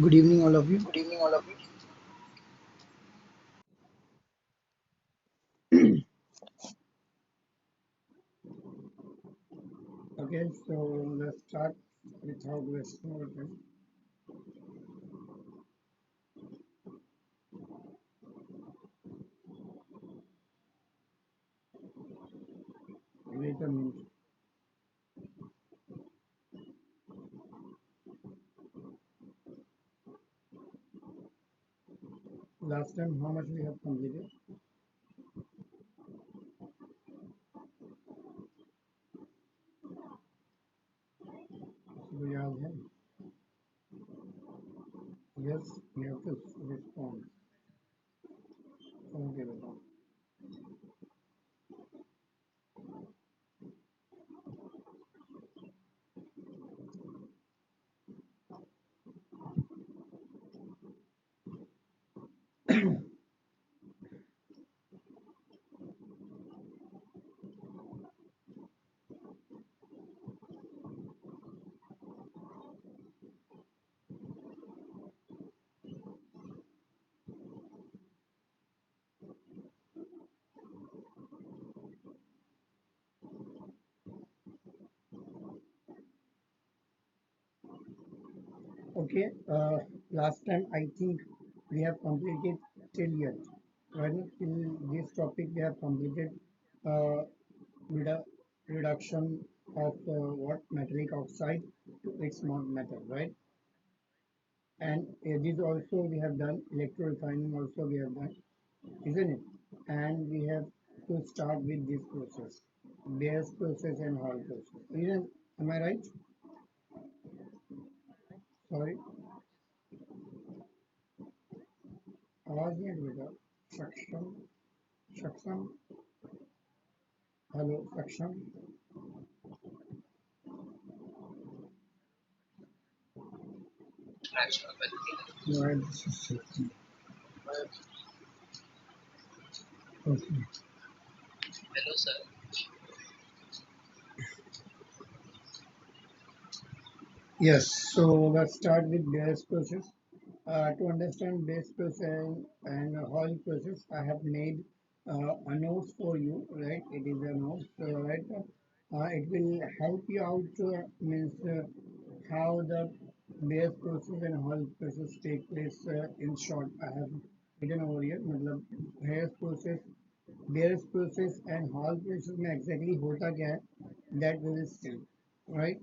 Good evening, all of you. Good evening, all of you. Okay, so let's start without wasting our time. Wait a minute. Last time, how much we have completed? So we are here. Yes, we have to respond. Okay, beta. Okay, last time I think we have completed till yet. Right now, till this topic we have completed uh, redu- reduction of what metallic oxide to its non-metal, right? And this also we have done, electrorefining also we have done, isn't it? And we have to start with this process, Bayes process and Hall process. Isn't, am I right? Sorry, आवाज नहीं आ रही बेटा. सक्षम, सक्षम, hello सक्षम. Right, this is Sakshi. Okay. Hello, sir. Yes, so let's start with Bayes process. To understand Bayes process and Hall process, I have made a note for you, right? It is a note, right? It will help you out, means how the Bayes process and Hall process take place. In short, I have written over here. मतलब Bayes process, Bayes process and Hall process में exactly होता क्या है? That we will see, right?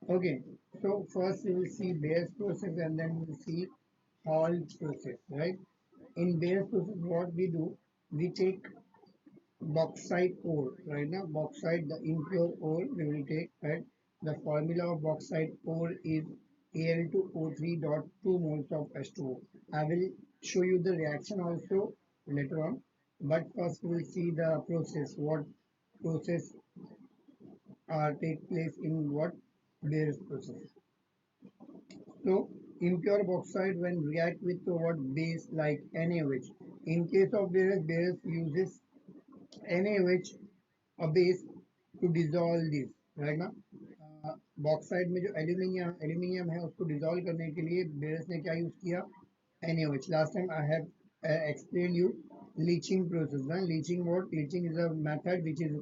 Okay, so first we will see Bayes process and then we will see Hall process, right? In Bayes process, what we do, we take bauxite ore, right now, bauxite, the impure ore, we will take, right? The formula of bauxite ore is Al2O3 dot 2 moles of H2O. I will show you the reaction also later on, but first we will see the process, what process take place in what Bayes process. So impure bauxite when react with what base like NaOH. In case of Bayes uses NaOH a base to dissolve this, right ना. Bauxite में जो aluminium है उसको dissolve करने के लिए bears ने क्या यूज किया NaOH. Last time I have explained you leaching process. Leaching what? Leaching is a method which is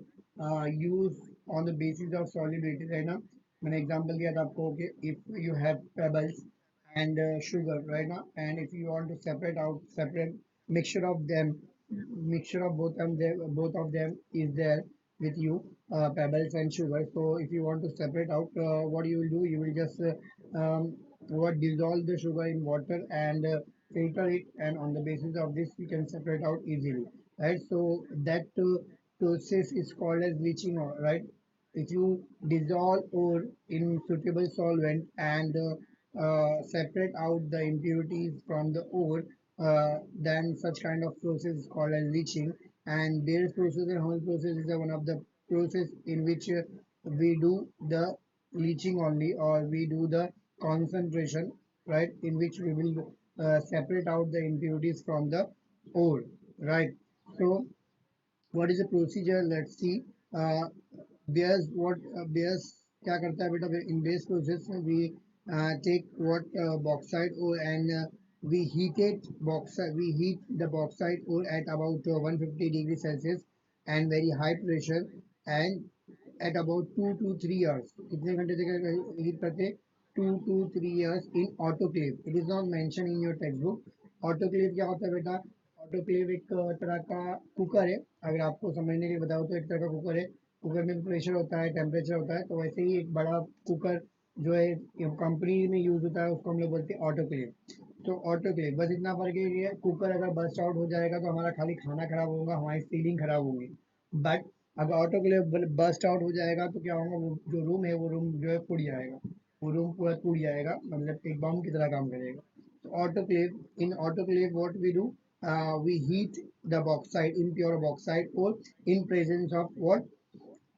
used on the basis of solid waste. है ना. मैंने एग्जांपल दिया था आपको कि if you have pebbles and sugar, right now, and if you want to separate out separate mixture of them, mixture of both of them is there with you, pebbles and sugar. So if you want to separate out, what you will do, you will just what dissolve the sugar in water and filter it, and on the basis of this you can separate out easily, right? So that process is called as leaching, right? If you dissolve ore in suitable solvent and separate out the impurities from the ore, then such kind of process is called as leaching. And Bayes process and Hall process is one of the process in which we do the leaching only, or we do the concentration, right, in which we will separate out the impurities from the ore, right? So what is the procedure? Let's see. uh, Bayes, what Bayes क्या करता है बेटा, in Bayes process we take what bauxite ore and we heat it bauxite. We heat the bauxite ore at about 150 degrees Celsius and very high pressure and at about 2 to 3 hours. कितने घंटे तक heat करते? 2 to 3 years in autoclave. It is not mentioned in your textbook. Autoclave क्या होता है बेटा? Autoclave एक तरह का कुकर है, अगर आपको समझने के लिए बताओ तो एक तरह का कुकर है। कुकर में प्रेशर होता है, टेम्परेचर होता है, तो वैसे ही एक बड़ा कुकर जो है कंपनी में यूज होता है उसको हम लोग बोलते हैं ऑटोक्लेव। तो ऑटोक्लेव बस इतना फर्क है कि कुकर अगर बस्ट आउट हो जाएगा तो हमारा खाली खाना खराब होगा, हमारी सीलिंग खराब होगी। बट अगर ऑटोक्लेव बस्ट आउट हो जाएगा तो क्या होगा, वो जो रूम है वो रूम जो है फूट जाएगा, वो रूम पूरा टूट जाएगा, मतलब एक बम की तरह काम करेगा। तो autoclave, in autoclave what we do, we heat the bauxite, impure bauxite ore in presence of what,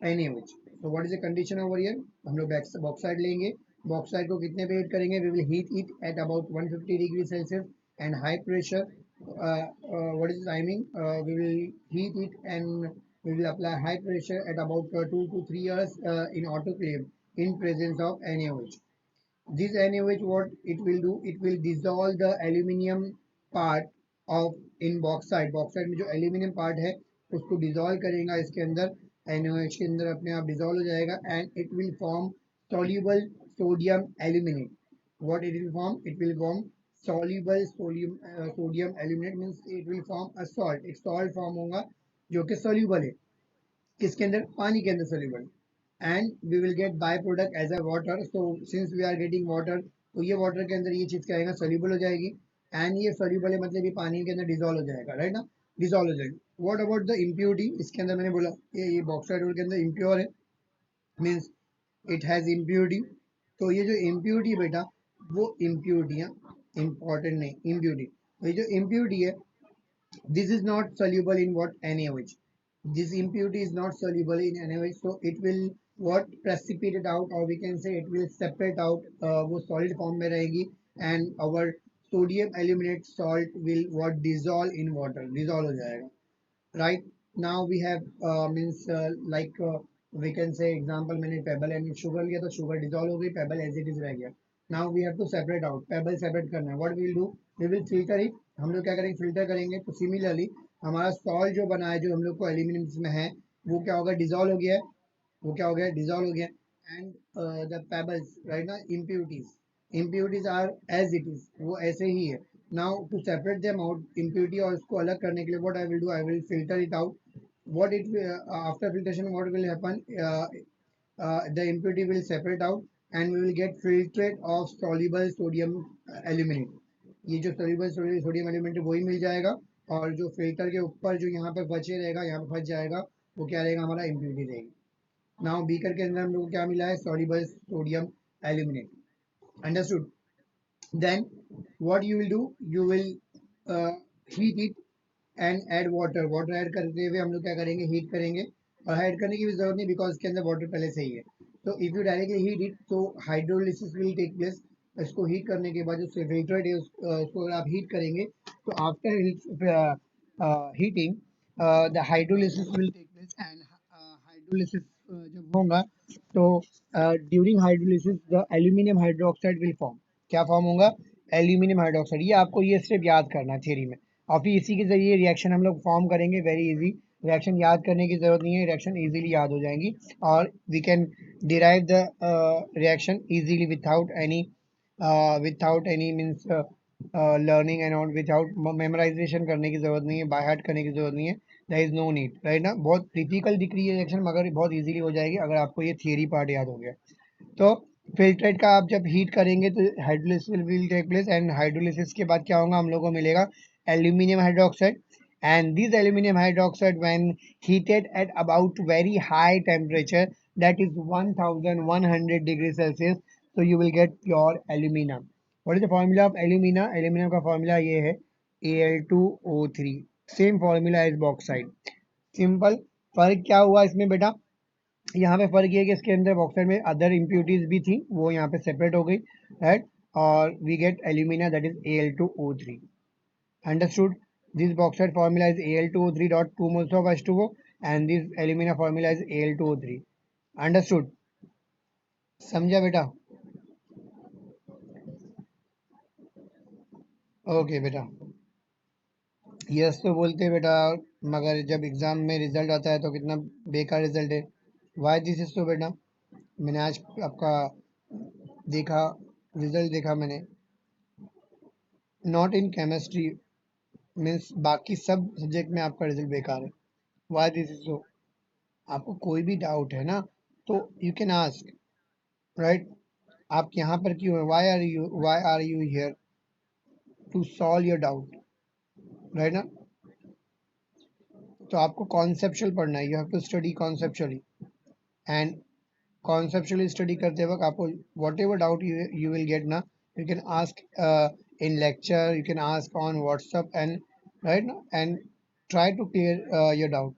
NaOH. So what is the condition over here? हम लोग bauxite लेंगे, bauxite को कितने पे हीट करेंगे? We will heat it at about 150 degrees Celsius and high pressure. What is the timing? We will heat it and we will apply high pressure at about 2 to 3 hours in autoclave in presence of NaOH. This NaOH, what it will do, it will dissolve the aluminium part of in bauxite. Bauxite में जो aluminium part है उसको dissolve करेगा इसके अंदर, NaOH के अंदर अपने आप dissolve हो जाएगा and it will form soluble sodium aluminate. What it will form? It will form soluble sodium aluminate, means it will form a salt. एक salt form होगा जो कि soluble है, किसके अंदर? पानी के अंदर soluble, and we will get byproduct as a water. So since we are getting water, तो ये water के अंदर ये चीज क्या आएगा? soluble हो जाएगी, and ये soluble है मतलब ये पानी के अंदर dissolve हो जाएगा, राइट ना? dissolve हो जाएगी। what about the impurity? इसके अंदर मैंने बोला ये bauxite ore के अंदर impure है, means it has impurity। तो ये जो impurity है बेटा, वो impurity important नहीं, impurity, तो ये जो impurity है, this is not soluble in what? NaOH. This impurity is not soluble in NaOH, so it will what? Precipitate out, or we can say it will separate out, वो solid form में रहेगी, and our sodium aluminate salt will what? Dissolve in water, dissolve हो जाएगा, right? Now we have means like we can say example, मैंने pebble and sugar लिया तो sugar dissolve हो गई, pebble as it is रह गया। Now we have to separate out, pebble separate करना है। What we will do, we will filter it। हम लोग क्या करेंगे? filter करेंगे। तो similarly हमारा salt जो बना है, जो हम लोग को एल्यूमिनियम में है, वो क्या होगा? dissolve हो गया है, वो क्या हो गया? dissolve हो गया, and the pebbles, right ना, impurities are as it is, वो ऐसे ही है। Now to separate them out, impurity और उसको अलग करने के लिए what I will do, I will filter it out। what it after filtration what will happen, the impurity will separate out and we will get filtrate of soluble sodium aluminate। ये जो soluble sodium aluminate वही मिल जाएगा, और जो filter के ऊपर जो यहाँ पे बचे रहेगा, यहाँ पे फंस जाएगा, वो क्या रहेगा? हमारा impurity रहेगी। नाउ बीकर के अंदर हम लोग को क्या मिला है? soluble sodium aluminate, understood? Then what you will do, you will heat it and add water add करते हुए हम लोग क्या करेंगे? हीट करेंगे, और ऐड करने की भी जरूरत नहीं बिकॉज इसके अंदर वाटर पहले से ही है। तो if you directly heat it तो हाइड्रोलिसिस विल टेक प्लेस। इसको हीट करने के बाद जो फिल्टरेट है उसको अगर आप हीट करेंगे तो after heating the hydrolysis will take place, and hydrolysis जब होगा तो during hydrolysis the aluminium hydroxide will form. क्या फॉर्म होगा? Aluminium hydroxide. ये आपको ये स्टेप याद करना थ्योरी में, और फिर इसी के जरिए रिएक्शन हम लोग फॉर्म करेंगे। वेरी इजी रिएक्शन, याद करने की जरूरत नहीं है, रिएक्शन इजीली याद हो जाएंगी, और we can derive the reaction easily without any means learning and all, without memorization करने की जरूरत नहीं है, बाय हार्ट करने की जरूरत नहीं है, there is no need, right ना? बहुत डिफिकल्ट दिख रही है रिएक्शन, मगर बहुत इजीली हो जाएगी अगर आपको ये थियरी पार्ट याद हो गया। तो फिल्ट्रेट का आप जब हीट करेंगे तो hydrolysis will take place, and hydrolysis के बाद क्या होगा? हम लोग को मिलेगा aluminium hydroxide, and this aluminum hydroxide when heated at about very high temperature, that is 1100 degrees Celsius, so you will get pure alumina। what is the formula of alumina? aluminum का formula ये है Al2O3, same formula as bauxite, simple. फर्क क्या हुआ इसमें बेटा? यहाँ पे फर्क ये है कि इसके अंदर बॉक्साइड में अदर इम्प्यूरिटीज भी थी, वो यहाँ पे सेपरेट हो गई, राइट, और we get alumina that is Al2O3, understood? This bauxite formula is Al2O3 dot 2 moles of H2O, and this alumina formula is Al2O3, understood? समझा बेटा? ओके बेटा, यस तो बोलते हैं बेटा, मगर जब एग्जाम में रिजल्ट आता है तो कितना बेकार रिजल्ट है। वाई दिस इज तो बेटा, मैंने आज आपका देखा, रिजल्ट देखा मैंने, नॉट इन केमिस्ट्री, मीन्स बाकी सब सब्जेक्ट में आपका रिजल्ट बेकार है। Why this is so? आपको कोई भी डाउट है ना, तो यू कैन आस्क, राइट? आप यहाँ पर क्यों है? Why are you here? To solve your doubt, right ना? तो आपको कॉन्सेप्चुअल पढ़ना है, you have to study conceptually. And conceptually study करते वक्त आपको whatever doubt you will get ना, you can ask in lecture, you can ask on WhatsApp, and right now, and try to clear your doubt.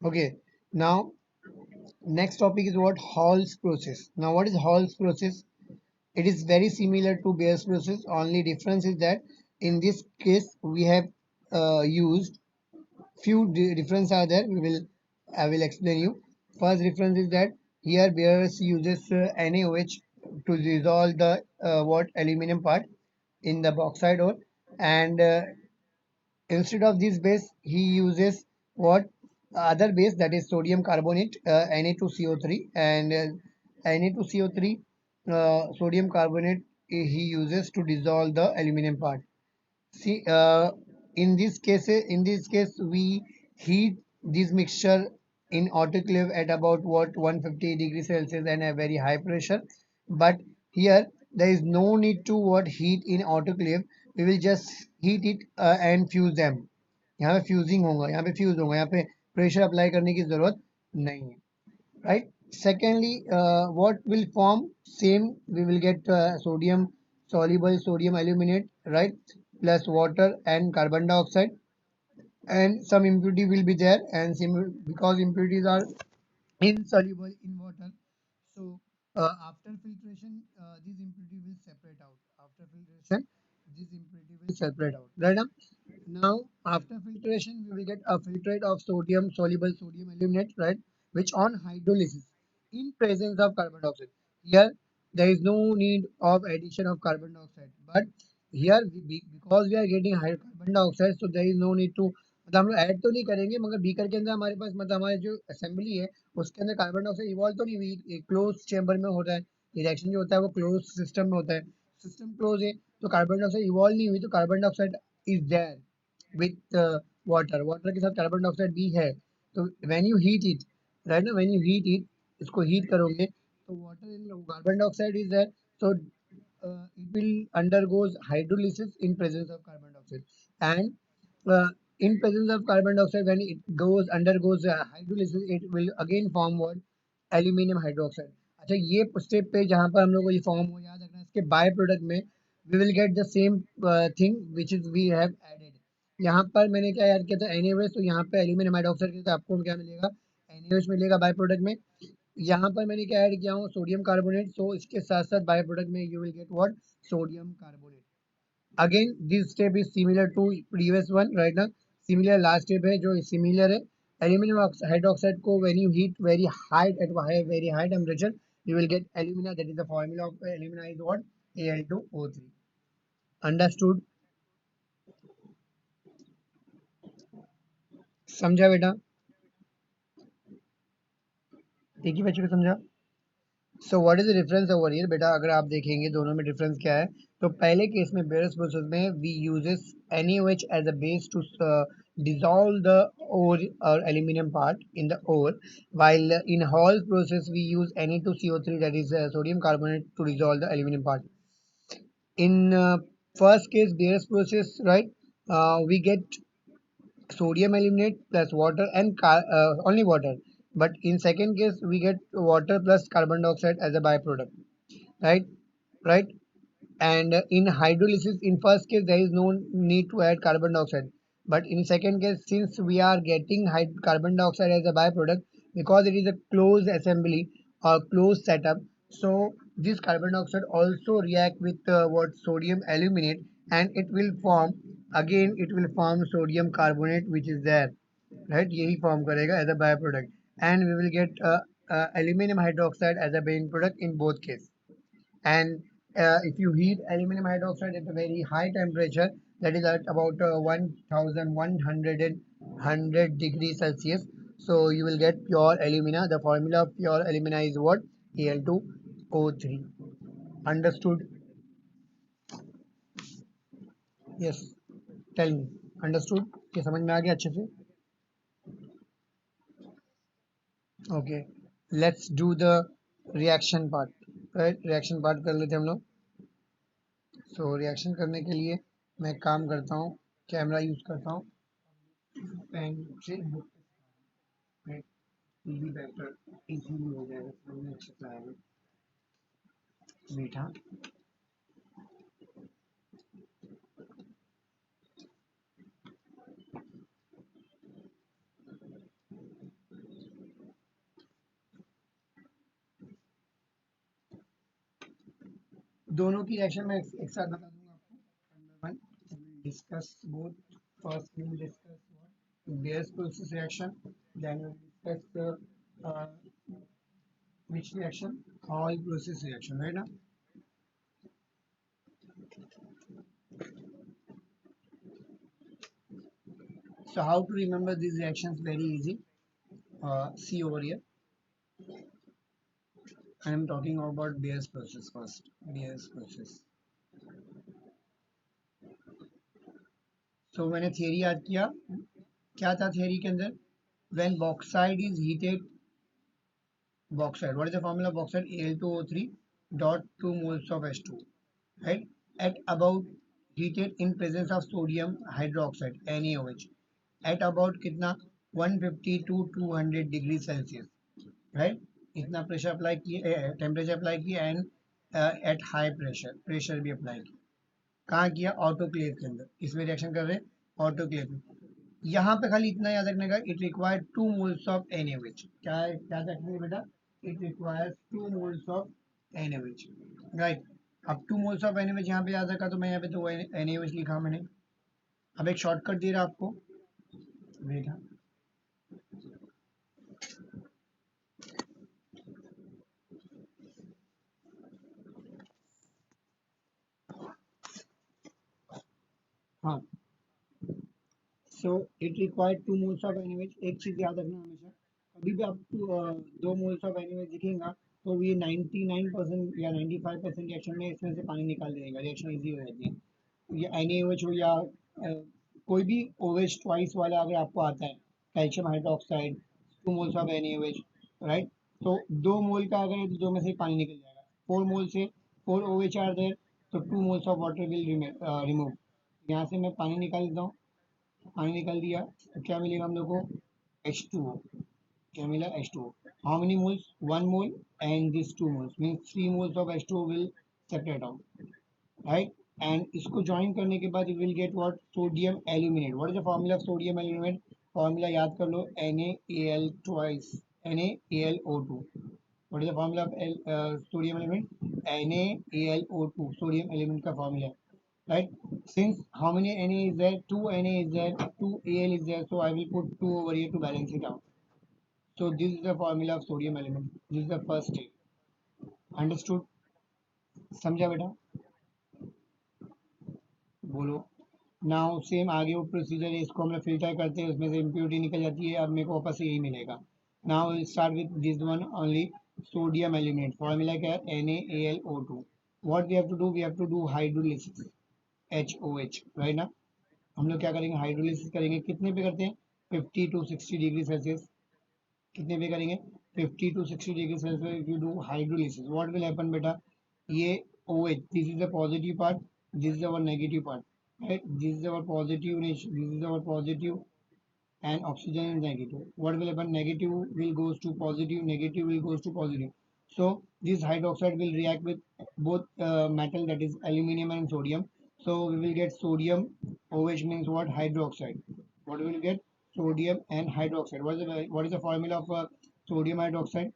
Okay, now next topic is what Hall's process. Now what is Hall's process? It is very similar to Bayes process, only difference is that in this case we have used few difference are there. I will explain you. First difference is that here Beers uses NaOH to dissolve the what aluminum part in the bauxite ore, and instead of this base he uses what other base, that is sodium carbonate, Na2CO3, and Na2CO3 sodium carbonate he uses to dissolve the aluminum part. See, in this case, we heat this mixture in autoclave at about what 150 degrees Celsius and a very high pressure. But here there is no need to what heat in autoclave. We will just heat it and fuse them. यहाँ पे fusing होगा, यहाँ पे fuse होगा, यहाँ पे pressure apply करने की जरूरत नहीं है, right? Secondly, what will form? Same, we will get sodium, soluble sodium aluminate, right, plus water and carbon dioxide, and some impurity will be there, and because impurities are insoluble in water, so after filtration this impurity will separate out. After filtration this impurity will separate out, right? Now after filtration we will get a filtrate of sodium, soluble sodium aluminate, right, which on hydrolysis in presence of carbon dioxide. Here there is no need of addition of carbon dioxide, but here because we are getting high carbon dioxide, so there is no need to, मतलब हम लोग add तो नहीं करेंगे, मगर beaker के अंदर हमारे पास मतलब हमारे जो असेंबली है उसके अंदर कार्बन डाइऑक्साइड इवॉल्व तो नहीं हुई, क्लोज चेम्बर में होता है, रिएक्शन जो होता है वो क्लोज सिस्टम में होता है, सिस्टम क्लोज है, तो कार्बन डाइऑक्साइड इवॉल्व नहीं हुई, तो carbon dioxide is there with water, water के साथ कार्बन डाइऑक्साइड भी है। तो when you heat it, right ना, व्हेन यू हीट इट, इसको हीट करोगे तो water in carbon dioxide is there, so it will undergoes hydrolysis in presence of carbon dioxide, and in presence of carbon dioxide when it undergoes hydrolysis, it will again form what? Aluminum hydroxide. अच्छा, ये step पे जहाँ पर हम लोग को ये form हो, याद रखना, इसके बाय प्रोडक्ट में we will get the same thing which is we have added. यहाँ पर मैंने क्या ऐड किया था? NaOH, तो यहाँ पे एल्यूमिनियम हाइड्रोक्साइड किया था, आपको क्या मिलेगा? NaOH मिलेगा बाय प्रोडक्ट में। यहाँ पर मैंने क्या ऐड किया हूँ? सोडियम कार्बोनेट, तो इसके साथ साथ बाय प्रोडक्ट में you will get what? Sodium carbonate. Again this step is similar to previous one, right ना, सिमिलर लास्ट स्टेप है जो सिमिलर है। एल्यूमिनियम हाइड्रोक्साइड को when you heat very high at very high temperature, you will get alumina, that is the formula of alumina is what? Al2O3. Understood? समझा बेटा? एक ही बच्चे को समझा? So what is the difference over here बेटा? अगर आप देखेंगे दोनों में डिफरेंस क्या है, तो पहले केस में बेयर्स प्रोसेस में we uses NaOH as a base to dissolve the ore or aluminum part in the ore, while in Hall's process we use Na2CO3, that is sodium carbonate, to dissolve the aluminum part. In first case Beer's process, right, we get sodium aluminate plus water and only water, but in second case we get water plus carbon dioxide as a byproduct, right? Right. And in hydrolysis, in first case there is no need to add carbon dioxide, but in second case, since we are getting carbon dioxide as a byproduct, because it is a closed assembly or closed setup, so this carbon dioxide also react with what? Sodium aluminate, and it will form, again it will form sodium carbonate, which is there, right? यही form करेगा as a byproduct, and we will get aluminum hydroxide as a main product in both case. And if you heat aluminum hydroxide at a very high temperature, that is at about 1100 degrees Celsius, so you will get pure alumina. The formula of pure alumina is what? Al2O3. Understood? Yes. Tell me. Understood? ये समझ में आ गया अच्छे से? Okay. Let's do the reaction part. Right? Reaction part कर लेते हैं हम लोग. So reaction करने के लिए मैं काम करता हूँ, कैमरा यूज करता हूँ, पेन से बुक भी बेटर इजीली हो जाएगा, समझ अच्छे से आएगा. मीठा दोनों की रिएक्शन मैं एक साथ बता दूंगा आपको. One discuss both. First we will discuss what Bayes process reaction, then we will discuss which reaction? Hall process reaction, right? Now so how to remember these reactions? Very easy. See over here, I am talking about Bayes process first. Bayes process. So मैंने theory याद किया. क्या था theory के अंदर? When bauxite is heated, bauxite, what is the formula of bauxite? Al2O3 dot 2 moles of H2, right? At about heated in presence of sodium hydroxide NaOH at about कितना 150 to 200 degree Celsius, right. इतना pressure apply किए, temperature apply किया, and at high pressure भी apply किया. कहाँ किया? Autoclave के अंदर. इसमें रिएक्शन कर रहे हैं ऑटोक्लेव में. यहाँ पे खाली इतना याद रखने का, it require 2 moles of NaOH. क्या याद रखने बेटा? It requires 2 moles of NaOH, right. अब 2 मोल्स ऑफ NaOH यहाँ पे याद रखा, तो मैं यहाँ पे तो NaOH लिखा मैंने. अब एक शॉर्टकट दे रहा आपको, बेटा. हाँ, so it required 2 moles of NaOH. एक चीज याद रखना हमेशा, कभी भी आपको 2 मोल्स ऑफ NaOH दिखेगा तो ये 99% या 95% रिएक्शन में इसमें से पानी निकाल देगा, रिएक्शन इजी हो जाती है. ये NaOH हो या कोई भी OH ट्वाइस वाला अगर आपको आता है, calcium hydroxide 2 moles of NaOH, right. तो 2 मोल का अगर है तो 2 में से पानी निकल जाएगा. 4 मोल से 4 OH आर देयर, तो 2 moles of water will remove. यहाँ से मैं पानी निकाल देता हूँ. पानी निकाल दिया तो क्या मिलेगा हम लोग को? H2O. क्या मिला? H2O. How many moles? 1 mole, and this 2 moles means 3 moles of H2O will separate out, right. And इसको ज्वाइन करने के बाद you will get what? Sodium aluminate. What is the formula of sodium aluminate? Formula याद कर लो, NaAl twice NaAlO2. What is the formula of sodium element? NaAlO2 sodium element का formula, right. Since how many Na is there? 2 Na is there, 2 Al is there, so I will put 2 over here to balance it out. So this is the formula of sodium element. This is the first step. Understood? समझा बेटा? बोलो. Now same आगे वो procedure है, इसको हम लोग filter करते हैं, उसमें से इम्प्योरिटी निकल जाती है. अब मेरे को वापस यही मिलेगा. Now will start with this one only, sodium element. Formula क्या है? NaAlO2. What we have to do? We have to do hydrolysis, HOH, right ना. हम लोग क्या करेंगे? हाइड्रोलिसिस करेंगे. कितने पे करते हैं? 50 to 60 डिग्री सेल्सियस. कितने पे करेंगे? 50 to 60 degree Celsius. If you do hydrolysis, what will happen बेटा? ये OH, this is the positive part, this is our negative part, right. This is our positive, this is our positive, and oxygen is negative. What will happen? Negative will goes to positive, negative will goes to positive. So this hydroxide will react with both metal, that is aluminum and sodium. So we will get sodium. OH means what? Hydroxide. What we will get? Sodium and hydroxide. What is the formula of sodium hydroxide?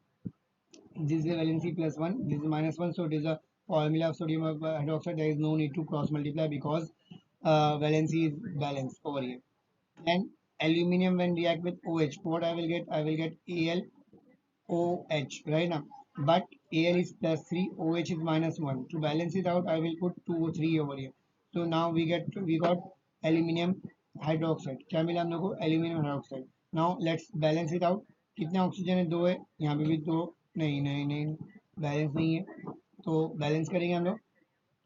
This is valency plus 1, this is minus 1, so it is a formula of sodium hydroxide. There is no need to cross multiply because valency is balanced over here. And aluminium when react with OH, what I will get? I will get AlOH, right now. But Al is plus 3, OH is minus 1. To balance it out, I will put 2 or 3 over here. So now we got aluminium hydroxide. क्या मिला हम लोग को? Aluminium hydroxide. Now let's balance it out. कितने oxygen है? 2 है. यहाँ पे भी 2. नहीं नहीं नहीं, बैलेंस नहीं है. तो बैलेंस करेंगे हम लोग.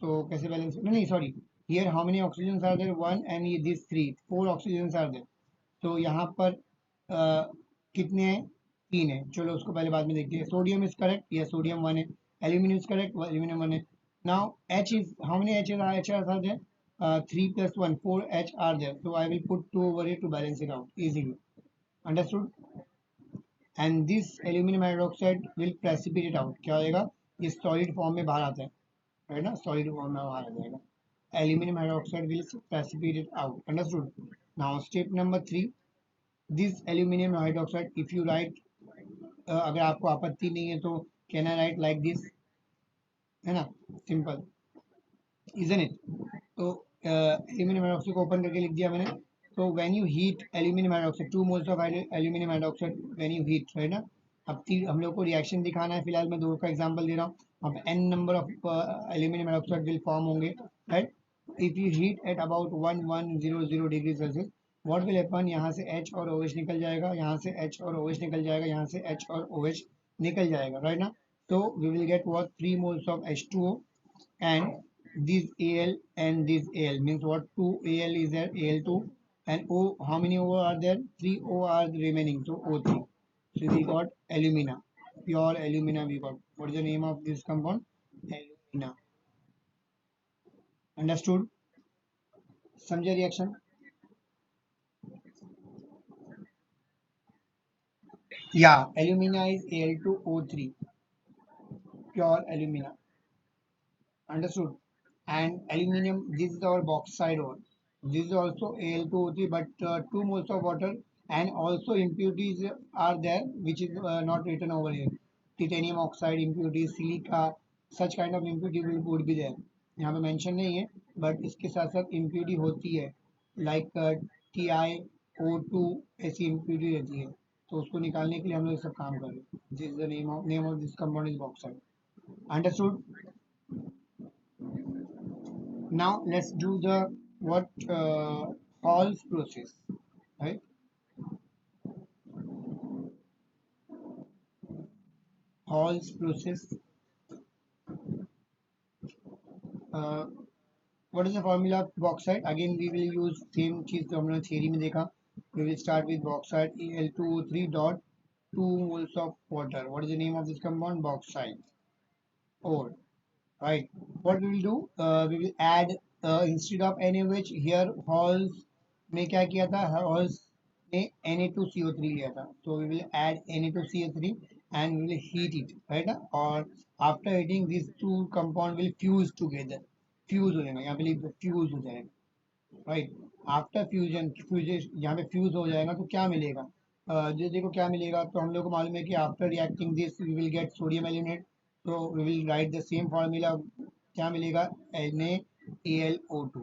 तो कैसे बैलेंस? नहीं नहीं, sorry. Here how many oxygen are there? 1 and ये दिस 3. 4 oxygen are there. तो यहाँ पर कितने हैं? 3 है. चलो उसको पहले बाद में देखते हैं. Sodium is correct. Yes, sodium 1 है. Aluminium is correct. एल्यूमिनियम 1 है. Now H is how many H H are there? 3 plus 1, 4 H are there. So I will put 2 over here to balance it out easily. Understood? And this aluminum hydroxide will precipitate out. क्या होएगा? ये solid form में बाहर आता है ना? Solid form में बाहर आ जाएगा. Aluminum hydroxide will precipitate out. Understood? Now step number 3. This aluminum hydroxide, if you write, अगर आपको आपत्ति नहीं है तो can I write like this? है ना? Simple, isn't it? तो aluminum hydroxide को ओपन करके लिख दिया मैंने. तो when you heat aluminum hydroxide, 2 moles of aluminum hydroxide when you heat, है ना? अब हम लोग को रिएक्शन दिखाना है. फिलहाल मैं 2 का एग्जांपल दे रहा हूँ. अब n number of aluminum hydroxide will form होंगे, right? If you heat at about 1100 degree Celsius, what will happen? यहाँ से H और OH निकल जाएगा, यहाँ से H और OH निकल जाएगा, यहाँ से H और OH निकल जाएगा, राइट ना? तो we will get what? 3 moles of H2O and this Al and this Al means what? 2 Al is there, Al2, and O, how many O are there? 3 O are remaining, so O3. So we got alumina, pure alumina we got. What is the name of this compound? Alumina. Understood? समझे reaction? Yeah, alumina is Al2O3, pure alumina. Understood? And aluminium, this is our bauxite ore. This is also Al2O3, but 2 moles of water, and also impurities are there, which is not written over here. Titanium oxide impurities, silica, such kind of impurity would be there. यहाँ पे mention नहीं है, but इसके साथ साथ impurity होती है, like TiO2 ऐसी impurity रहती है. तो उसको निकालने के लिए हम लोग सब काम कर रहे हैं. This is the name of this compound is bauxite. Understood? Now let's do the what Hall's process, right? Hall's process. uh, what is the formula of bauxite? Again we will use same चीज जो हमने theory में देखा. We will start with bauxite, Al2O3 dot 2 moles of water. What is the name of this compound? Bauxite ore, right? What we will do, we will add instead of NaOH here Halls ने क्या किया था? Halls ने Na2CO3 लिया था. So we will add Na2CO3 and we will heat it, right? और after heating these two compound will fuse together. Fuse हो जाएगा, यहाँ पे लिख फ्यूज हो जाएगा, राइट? आफ्टर फ्यूजन, यहाँ पे फ्यूज हो जाएगा तो क्या मिलेगा? जो देखो क्या मिलेगा, तो हम लोग को मालूम है कि after reacting this we will get sodium aluminate. तो we will write the same formula. क्या मिलेगा? NaAlO2.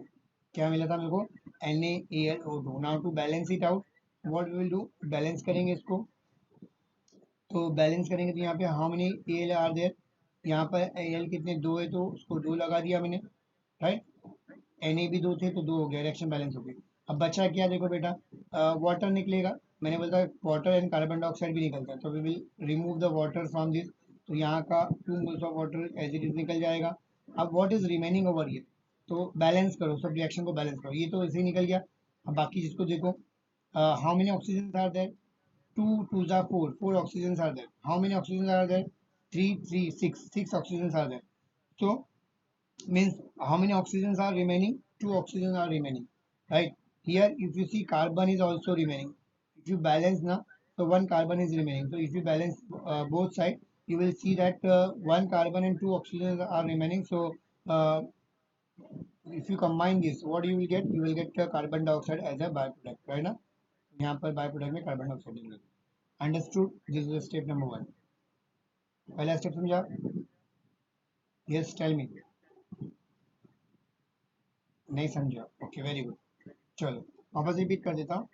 क्या मिला था मेरे को? NaAlO2. Now to balance it out, what we will do? Balance करेंगे इसको. तो बैलेंस करेंगे तो यहाँ पे how many Al are there? यहाँ पर Al कितने? 2 है, तो उसको 2 लगा दिया मैंने, राइट? Na भी 2 थे तो 2 हो गया, रिएक्शन बैलेंस हो गई. अब बचा क्या? देखो बेटा, वाटर निकलेगा. मैंने बोला वाटर एंड कार्बन डाइऑक्साइड भी निकलता है, तो we will remove the water from this. तो यहाँ का 2 moles of water as it is निकल जाएगा. अब what is remaining over here? तो बैलेंस करो, सब रिएक्शन को बैलेंस करो. ये तो ऐसे ही निकल गया. अब बाकी जिसको देखो, how many oxygen are there? 2 2s are 4. 4 oxygens are there. How many oxygens are there? 3 3 6. 6 oxygens are there. So means how many oxygens are remaining? 2 oxygens are remaining, right? Here if you see carbon is also remaining. If you balance now, so 1 carbon is remaining. So if you balance both sides, you will see that 1 carbon and 2 oxygens are remaining. So uh, if you combine this, what you will get? You will get carbon dioxide as a byproduct, right? ना यहाँ पर byproduct में carbon dioxide निकलेगा. Understood? This is step number 1. पहला step समझा? Yes, tell me. नहीं समझा? Okay, very good. चलो वापस रिपीट कर देता हूँ.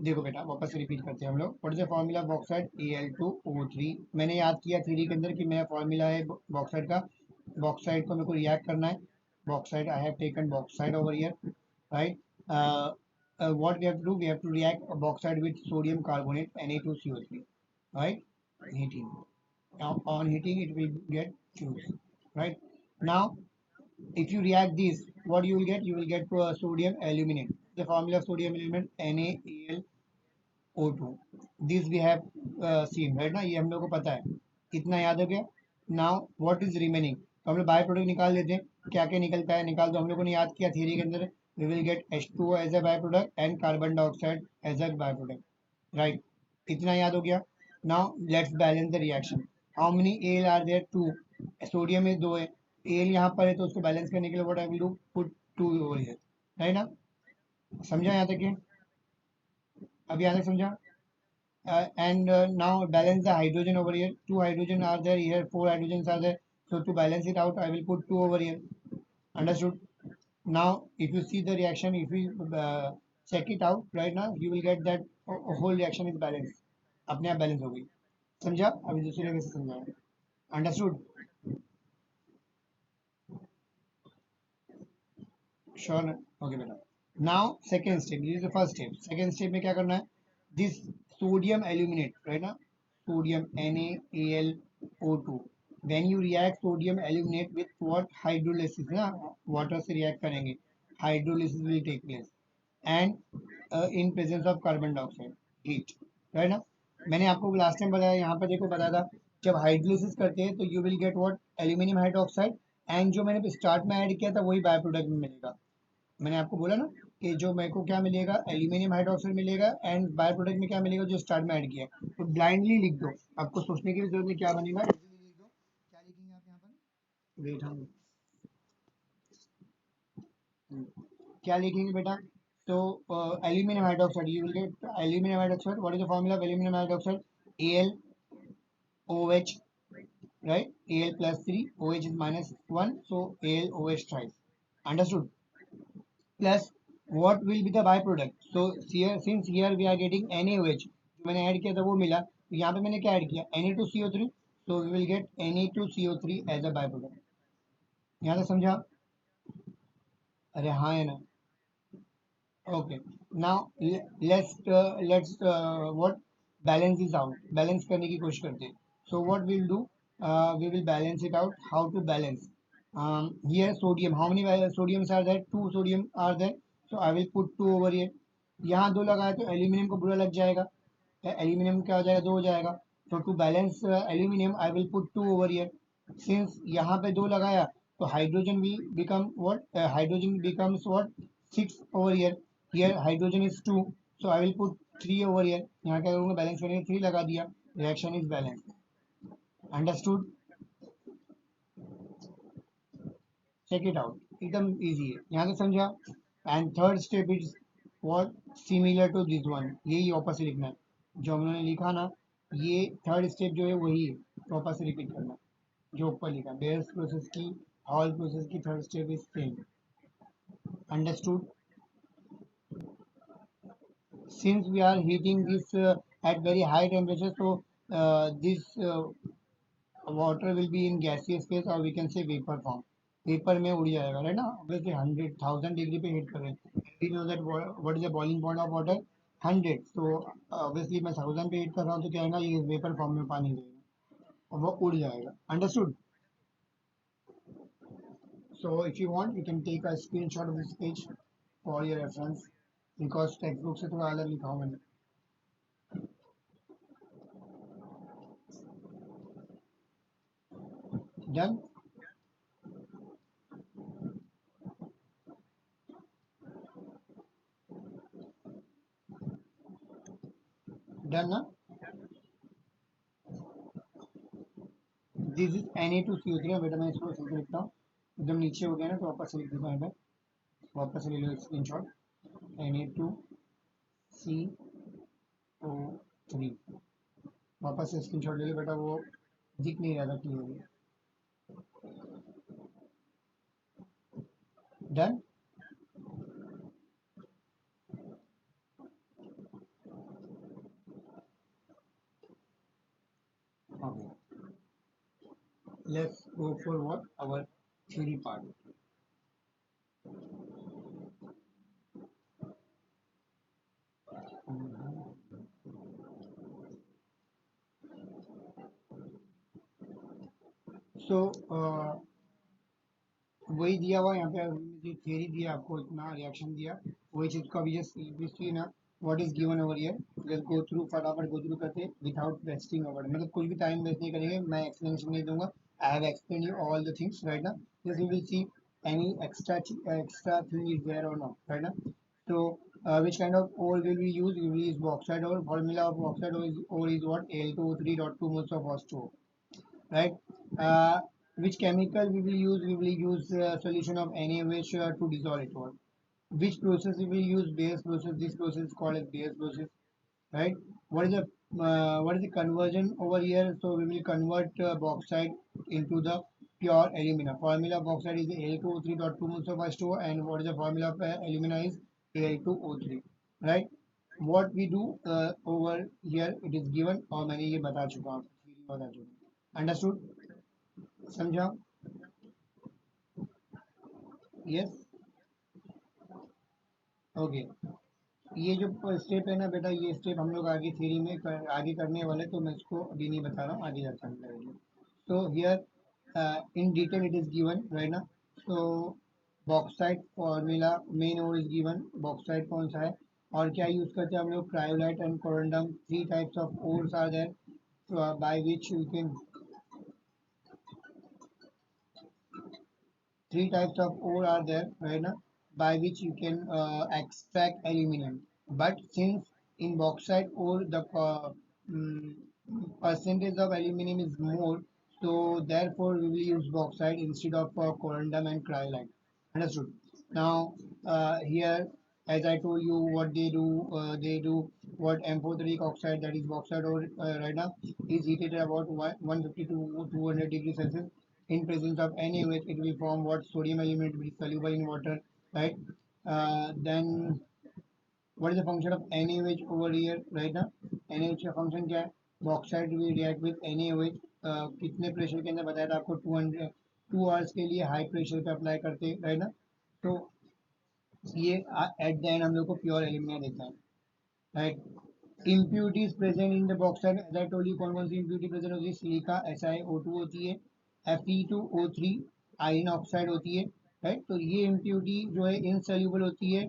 देखो बेटा वापस से रिपीट करते हैं हम लोग। What is the formula of bauxite Al2O3। मैंने याद किया थ्योरी के अंदर कि मेरा फॉर्मूला है बॉक्साइड का। बॉक्साइड को मेरे को रिएक्ट करना है। Bauxite I have taken bauxite over here, right. What we have to do, we have to react bauxite with sodium carbonate Na2CO3, right? Heating. Now on heating it will get fused, right? Now if you react this, what you will get? You will get sodium aluminate. The formula of sodium aluminate NaAlO2. This we have seen, right? ना ये हम लोग को पता है, कितना याद हो गया? Now what is remaining? तो हम लोग बाय प्रोडक्ट निकाल लेते हैं। क्या क्या निकलता है निकाल दो। हम लोगों ने याद किया थियरी के अंदर, we will get H2O as a byproduct and carbon dioxide as a byproduct, right? इतना याद हो गया। Now let's balance the reaction. How many Al are there? 2. Sodium में 2 है, Al यहाँ पर है तो उसको बैलेंस करने के लिए what I will do, put 2 over here, है ना? समझा यहाँ तक? अभी यहाँ तक समझा? And now balance the hydrogen over here. 2 hydrogen are there here, 4 hydrogens are there. So to balance it out, I will put 2 over here. Understood? Now, if you see the reaction, if you check it out right now, you will get that whole reaction is balanced. अपने आप balance हो गई। समझा? अभी दूसरी जगह से समझा। अंडरस्टूड? श्योर ना? ओके बेटा। Now second step, this is the first step. Second step में क्या करना है? दिस सोडियम एल्यूमिनेट, राइट ना, sodium NaAlO2, when you react sodium aluminate with what? Hydrolysis ना, वाटर से रिएक्ट करेंगे, hydrolysis will take place and in presence of carbon dioxide heat, right ना। मैंने आपको लास्ट टाइम बताया, यहाँ पर देखो बताया था, जब हाइड्रोलिसिस करते हैं तो you will get what? Aluminium hydroxide, and जो मैंने स्टार्ट में ऐड किया था वही बाय प्रोडक्ट में मिलेगा। मैंने आपको बोला ना कि जो मेरे को क्या मिलेगा, एल्यूमिनियम हाइड्रोक्साइड मिलेगा, एंड बाय प्रोडक्ट में क्या मिलेगा जो स्टार्ट में ऐड किया। तो ब्लाइंडली लिख दो, आपको सोचने की भी जरूरत नहीं क्या बनेगा, easily लिख दो। क्या लिखेंगे आप यहाँ पर? वेट, हम क्या लिखेंगे बेटा? तो aluminium hydroxide, you will gate aluminium hydroxide. What is the formula of aluminium hydroxide? AlOH, right? Al plus 3, OH is minus 1, so AlOH thrice. Understood? Plus what will be the byproduct? So here, since here we are getting NaOH, जो मैंने add किया था वो मिला, तो यहाँ पे मैंने क्या ऐड किया? Na2CO3, so we will get Na2CO3 as a byproduct. यहाँ तक समझा? अरे हाँ है ना? Okay. Now let's what? Balance this out. Balance करने की कोशिश करते हैं। So what we'll do? We will balance it out. How to balance? Here sodium. How many sodiums are there? 2 sodium are there. So I will put 2 over here. यहाँ 2 लगाया तो aluminium को बुरा लग जाएगा। एल्यूमिनियम क्या हो जाएगा? 2 हो जाएगा। तो to balance aluminium I will put 2 over here. Since यहाँ पे 2 लगाया तो hydrogen will become what? Hydrogen becomes what? 6 over here. Here hydrogen is 2, so I will put 3 over here. यहाँ क्या करूँगा? बैलेंस करेंगे, 3 लगा दिया, reaction is balance. Understood? Check it out, एकदम इजी है, यहाँ तक समझा? And third step is what? Similar to this one, यही वापस से लिखना है जो हम लोगों ने लिखा ना, ये थर्ड स्टेप जो है वही है, वापस से रिपीट करना जो ऊपर लिखा। बेयर्स प्रोसेस की, हॉल प्रोसेस की third step is same. Understood? Since we are heating this at very high temperature, so this water will be in gaseous phase, or we can say vapor form. Vapor में उड़ जाएगा, right ना? Obviously 100,000 degree पे heat कर रहे हैं। We know that what is the boiling point of water? 100. So obviously मैं 1000 पे heat कर रहा हूँ तो क्या है, ये vapor form में पानी रहेगा और वो उड़ जाएगा। Understood? So if you want, you can take a screenshot of this page for your reference, because textbook से थोड़ा अलग लिखा हूँ मैंने। Done? Done ना? This is Na2CO3। बेटा मैं इसको ऐसे लिखता हूँ, एकदम नीचे हो गया ना तो वापस से लिख देता हूँ, वापस से ले लो स्क्रीनशॉट। Na2CO3, वापस से स्क्रीनशॉट ले लो बेटा, वो दिख नहीं रहा था clearly. Done? go for what? Our theory part. So वही दिया हुआ यहाँ पे जो theory दिया आपको इतना reaction दिया वही चीज को अभी just see ना what is given over here just go through फटाफट go through करते without wasting our मतलब कुछ भी time waste नहीं करेंगे मैं explanation नहीं दूंगा I have explained you all the things right now just you will see any extra thing is there or not right now so which kind of ore will we use? We will use bauxite ore. Formula of bauxite ore is what? Al2O3.2 moles of H2O, right? Which chemical we will use? We will use solution of NaOH to dissolve it. All. Which process we will use? Base process. This process is called as base process, right? What is the conversion over here? So we will convert bauxite into the pure alumina. Formula of bauxite is Al2O3.2 moles of H2O, and what is the formula of alumina is Al2O3, right? What we do over here, it is given और मैंने ये बता चुका हूँ, बता चुका. Understood? समझा? Yes? Okay. ये जो स्टेप है ना बेटा ये स्टेप हम लोग आगे थ्योरी में आगे करने वाले तो मैं इसको अभी नहीं बता रहा हूँ आगे जाकर हम करेंगे तो here in detail it is given right ना तो bauxite formula main ore is given bauxite कौन सा है और क्या यूज करते हैं हम लोग cryolite and corundum three types of ores are there by which you can three types of ore are there right now by which you can extract aluminum but since in bauxite ore the mm, percentage of aluminum is more so therefore we will use bauxite instead of corundum and cryolite understood now here as I told you what they do what amphoteric oxide that is bauxite ore right now is heated at about 150 to 200 degrees Celsius in presence of NaOH, it will form what sodium aluminate which is soluble in water, right? Then what is the function of NaOH over here, right now? NaOH का function क्या है? Bauxite will react with NaOH. कितने pressure के अंदर बताया था आपको 200 2 hours के लिए हाई प्रेशर पे अप्लाई करते हैं राइट ना तो ये एट द एंड हम लोग को प्योर एल्यूमिना देता है right impurities present in the bauxite as I told you कौन कौन सी impurity present होती है सिलिका SiO2 होती है Fe2O3 आयरन ऑक्साइड होती है राइट तो ये इम्प्योरिटी जो है इनसोल्यूबल होती है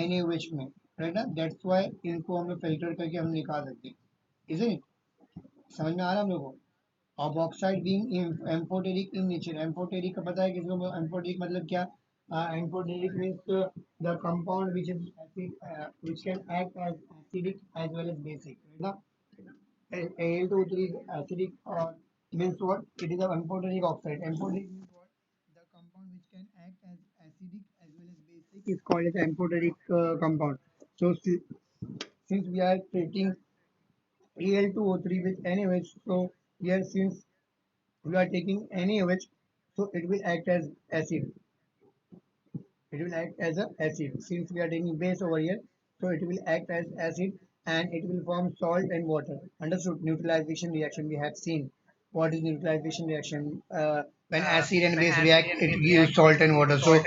NaOH में राइट ना दैट्स व्हाई इनको हम लोग फिल्टर करके हम निकाल सकते हैं इजंट इट समझ में आ रहा है हम लोग को और bauxite being amphoteric in nature amphoteric का पता है किसको एम्फोटेरिक मतलब क्या amphoteric means the compound which is which can act as acidic as well as basic right now Al2O3 is acidic means what? It is an amphoteric oxide. Amphoteric means what? The compound which can act as acidic as well as basic is called as amphoteric compound. So since we are taking Al2O3 with NaOH, so here since we are taking NaOH, so it will act as acid. It will act as a acid. Since we are taking base over here, so it will act as acid and it will form salt and water. Understood? Neutralization reaction we have seen. What is neutralization reaction? When acid and base react, it gives salt and water. So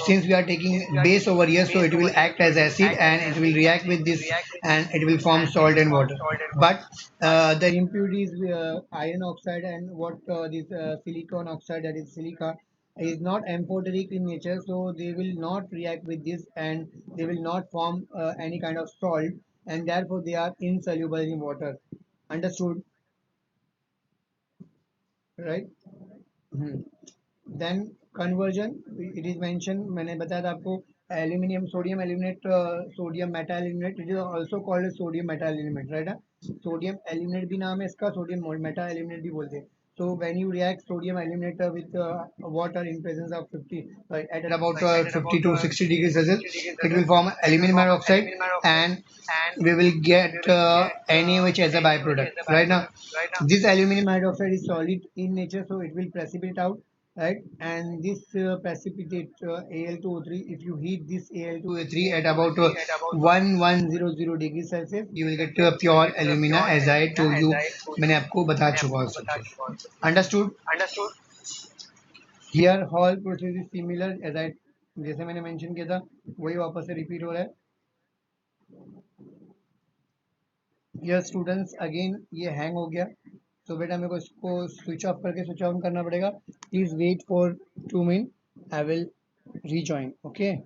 since we are taking base over here, so it will act as acid and it will react with this and it will form salt and water. But the impurities, iron oxide and what this silicon oxide, that is silica, is not amphoteric in nature, so they will not react with this and they will not form any kind of salt and therefore they are insoluble in water. Understood? Right? Hmm. Then conversion it is mentioned मैंने बताया था आपको aluminium sodium aluminate sodium metal aluminate it is also called as sodium metal aluminate right sodium aluminate भी नाम है इसका sodium metal aluminate भी बोलते हैं so when you react sodium aluminate with water in presence of 50 at about 50 to 60 degrees Celsius it will form aluminum hydroxide and we will get NaOH as a byproduct right now this aluminum hydroxide is solid in nature so it will precipitate out right and this precipitate Al2O3 if you heat this Al2O3 at about 1100 degrees Celsius you will get pure alumina as I told you मैंने आपको बता चुका हूँ सब कुछ understood here whole process is similar as I, जैसे मैंने mention किया था वही वापस से रिपीट हो रहा है। हियर स्टूडेंट्स अगेन ये हैंग हो गया, तो बेटा मेरे को इसको स्विच ऑफ करके स्विच ऑन करना पड़ेगा। Please wait for 2 minute, I will rejoin. Okay,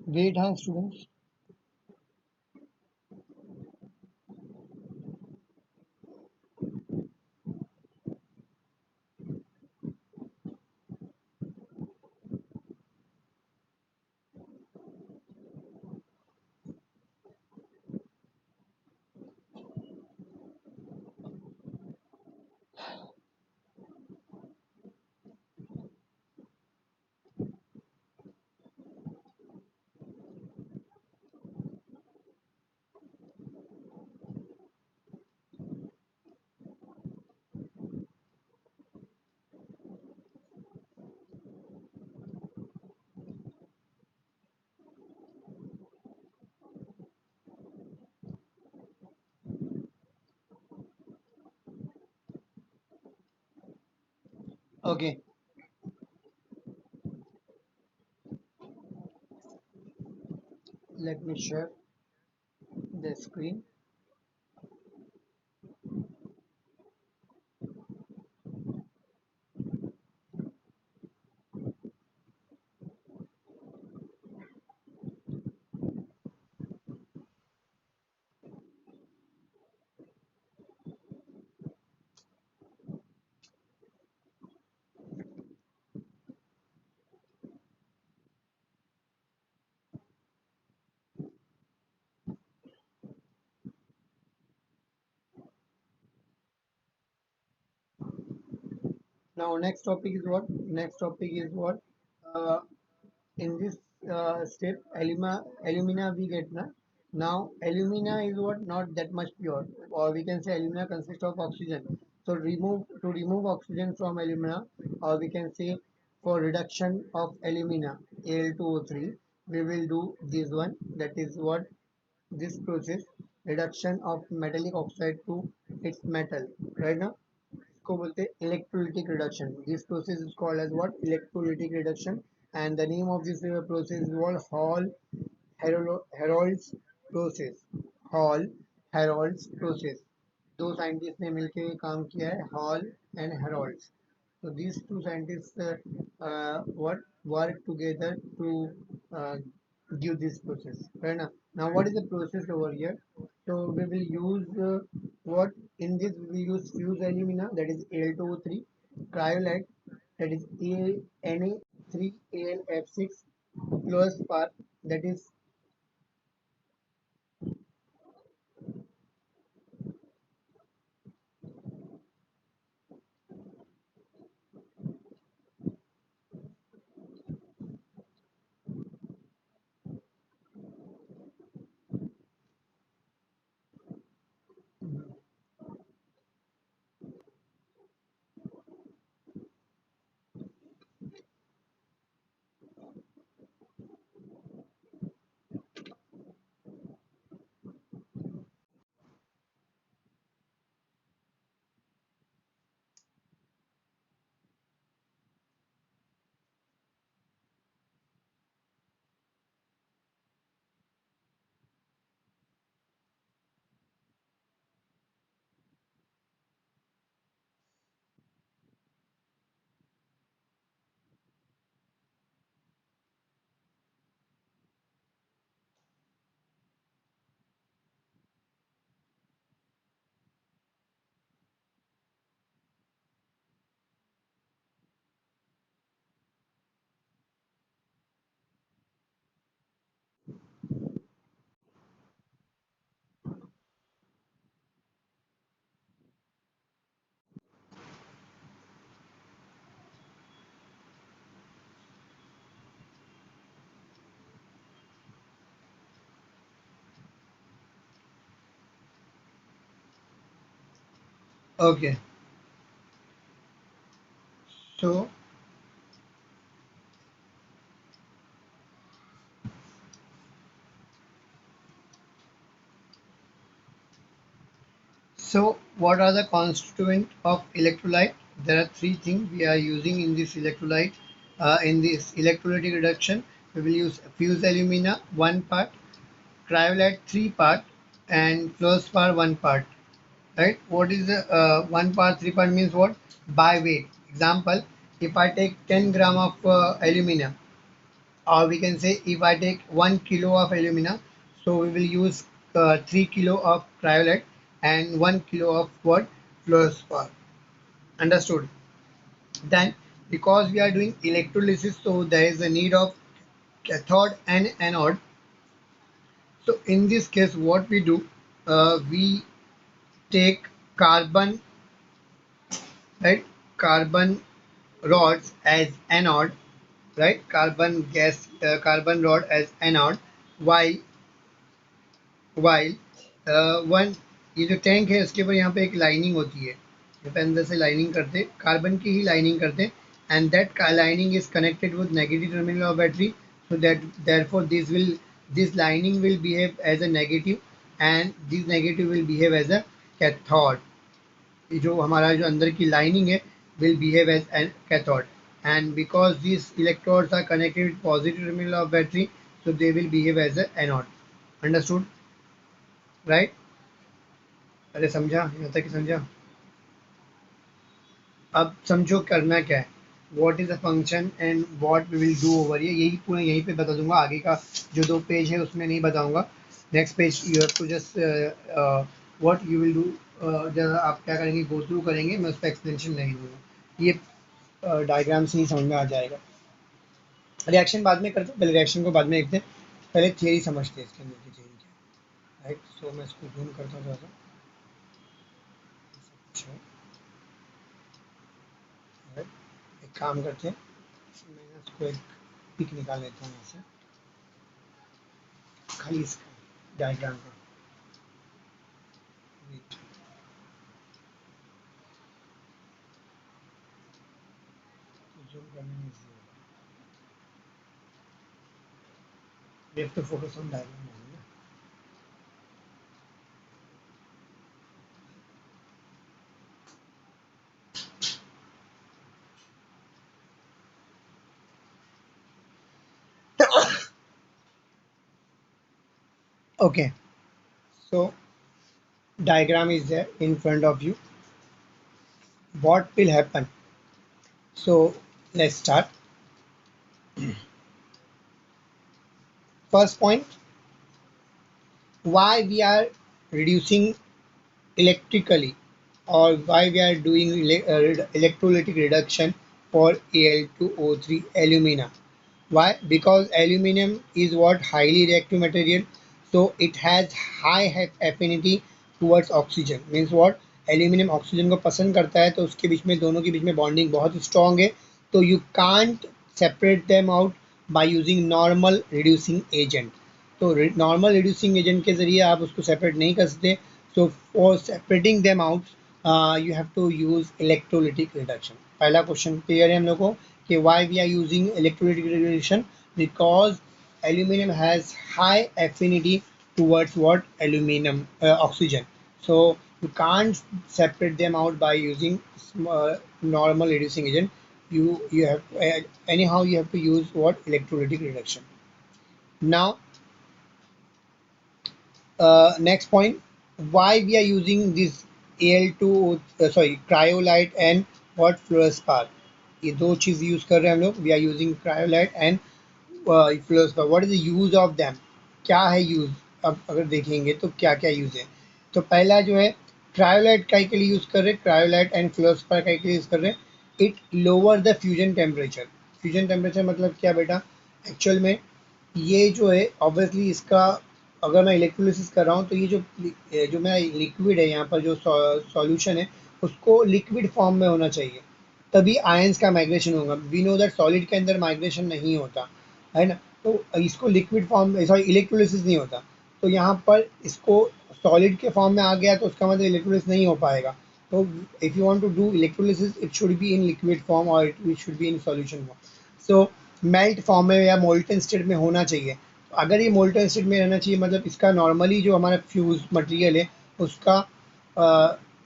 wait, huh, students. Okay, let me share the screen. Now, next topic is what? Next topic is what? Uh, in this step, alumina we get na. Now, alumina is what? Not that much pure, or we can say alumina consists of oxygen. So, remove oxygen from alumina, or we can say for reduction of alumina Al2O3, we will do this one. That is what this process, reduction of metallic oxide to its metal, right now इसको बोलते हैं electrolytic reduction. This process is called as what? Electrolytic reduction. And the name of this process is called Hall-Herold's process. Hall-Herold's process. दो scientist ने मिलकर काम किया है, hall and Harold's. So these two scientists what work together to uh, give this process. Right now, what is the process over here? So we will use what in this we will use fused alumina, that is Al2O3, cryolite, that is Na3Alf6 plus spark, that is Okay, so what are the constituent of electrolyte? There are three things we are using in this electrolyte. In this electrolytic reduction, we will use fused alumina 1 part, cryolite 3 part, and fluorspar 1 part. Right? What is the 1 part, 3 part means what? By weight. Example: if I take 10 gram of alumina, or we can say if I take 1 kilo of alumina, so we will use 3 kilo of cryolite and 1 kilo of what? Fluorspar. Understood? Then, because we are doing electrolysis, so there is a need of cathode and anode. So in this case, what we do, we take carbon, right? Carbon rods as anode, right? Carbon rod as anode, while one ये जो tank है इसके ऊपर यहाँ पे एक lining होती है, यहाँ पे अंदर से लाइनिंग करते, कार्बन की ही लाइनिंग करते, and that lining is connected with negative terminal of battery, so that therefore this lining will behave as a negative, and this negative will behave as a cathode. जो हमारा जो अंदर की lining है will behave as an cathode, and because these electrodes are connected with positive terminal of battery, so they will behave as an anode. Understood? Right? अरे समझा, यहाँ तक समझा? अब समझो करना क्या है, what is a function and what we will do over, ये यही पूरा यहीं पे बता दूंगा, आगे का जो 2 पेज है उसमें नहीं बताऊंगा। Next page you have to just what you will do, जब आप क्या करेंगे, गो थ्रू करेंगे, मैं उस पर एक्सप्लेनेशन नहीं दूंगा, ये डायग्राम से ही समझ में आ जाएगा। रिएक्शन बाद में करते हैं, पहले रिएक्शन को बाद में देखते हैं, पहले थियरी समझते हैं इसके अंदर की थियरी क्या, राइट? सो मैं इसको जूम करता हूँ थोड़ा सा। अच्छा, राइट, एक काम करते हैं, मैं इसको एक पिक निकाल लेता हूँ यहाँ से, खाली इसका डायग्राम का। वेट, जूम करने में इजी होगा, we have to focus on diagram only ना। Okay, so diagram is there in front of you. What will happen? So let's start. First point, why we are reducing electrically, or why we are doing electrolytic reduction for Al2O3 alumina. Why? Because aluminum is what? Highly reactive material, so it has high affinity towards oxygen. Means what? Aluminum oxygen को पसंद करता है, तो उसके बीच में, दोनों के बीच में बॉन्डिंग बहुत स्ट्रॉन्ग है, तो you can't separate them out by using normal reducing agent. तो नॉर्मल रिड्यूसिंग एजेंट के ज़रिए आप उसको सेपरेट नहीं कर सकते, so for separating them out you have to use electrolytic reduction. पहला क्वेश्चन क्लियर है हम लोग को कि why we are using electrolytic reduction, because aluminum has high affinity towards what? Aluminum oxygen, so you can't separate them out by using normal reducing agent. You have anyhow you have to use what? Electrolytic reduction. Now next point, why we are using this Al2 sorry cryolite and what? Fluorspar, ये दो चीज़ use कर रहे हैं हम लोग, we are using cryolite and fluorspar. What is the use of them, क्या है use? अब अगर देखेंगे तो क्या क्या यूज है, तो पहला जो है क्रायोलाइट का के लिए यूज कर रहे हैं, क्रायोलाइट एंड फ्लोस्पर का के लिए यूज कर रहे हैं, it lower the fusion temperature. Fusion temperature मतलब क्या बेटा? एक्चुअल में ये जो है ऑब्वियसली इसका, अगर मैं इलेक्ट्रोलिसिस कर रहा हूँ तो ये जो मेरा लिक्विड है यहाँ पर, जो सॉल्यूशन है, उसको लिक्विड फॉर्म में होना चाहिए, तभी आयंस का माइग्रेशन होगा। वी नो दैट सॉलिड के अंदर माइग्रेशन नहीं होता है ना, तो इसको लिक्विड फॉर्म, सॉरी इलेक्ट्रोलिसिस नहीं होता, तो यहाँ पर इसको सॉलिड के फॉर्म में आ गया, तो उसका मतलब इलेक्ट्रोलिसिस नहीं हो पाएगा, So if you want to do electrolysis, it should be in liquid form or it should be in solution form. So melt form में या मोल्टन स्टेट में होना चाहिए. तो अगर ये मोल्टन स्टेट में रहना चाहिए मतलब इसका नॉर्मली जो हमारा फ्यूज मटेरियल है उसका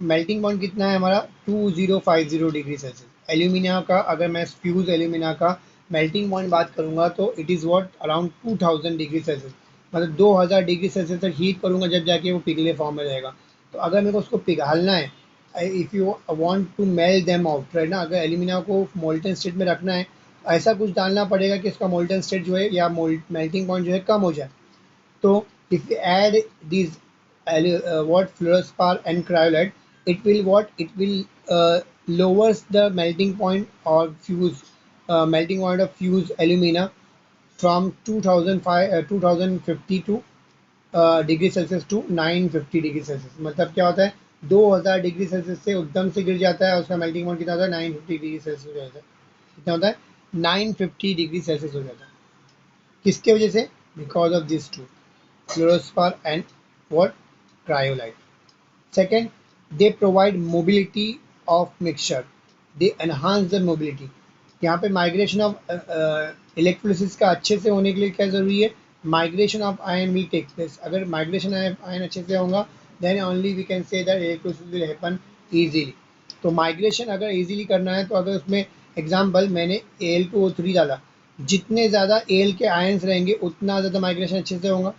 मेल्टिंग पॉइंट कितना है हमारा 2050 डिग्री सेल्सियस. एल्यूमिनिया का अगर मैं फ्यूज एल्यूमिनिया का मेल्टिंग पॉइंट बात करूंगा तो it is what around 2000 degree Celsius. मतलब 2000 डिग्री सेल्सियस तक हीट करूंगा जब जाके वो पिघले फॉर्म में रहेगा. तो अगर मेरे को उसको पिघालना है, if you want to melt them out right ना, अगर एल्यूमिनिया को मोल्टन स्टेट में रखना है ऐसा कुछ डालना पड़ेगा कि इसका मोल्टन स्टेट जो है या मेल्टिंग पॉइंट जो है कम हो जाए. तो if you add this what fluorspar and cryolite, it will lowers the melting point or fuse melting point of fused alumina from 2050 to degree Celsius to 950 degree Celsius. मतलब क्या होता है 2000 डिग्री सेल्सियस से एकदम से गिर जाता है, उसका मेल्टिंग पॉइंट कितना होता है 950 डिग्री सेल्सियस हो जाता है. कितना होता है 950 डिग्री सेल्सियस हो जाता है. किसके वजह से? Because of this two fluorspar and what cryolite. Second, they provide mobility of mixture. They enhance the mobility. यहाँ पे माइग्रेशन ऑफ इलेक्ट्रोलिसिस का अच्छे से होने के लिए क्या ज़रूरी है? Migration of ion will take place. अगर माइग्रेशन आयन अच्छे से होगा then only we can say that electrolysis will happen easily. तो माइग्रेशन अगर ईजीली करना है तो अगर उसमें एग्जाम्पल मैंने Al2O3 डाला, जितने ज़्यादा एल के आयन्स रहेंगे उतना ज़्यादा माइग्रेशन अच्छे से होगा,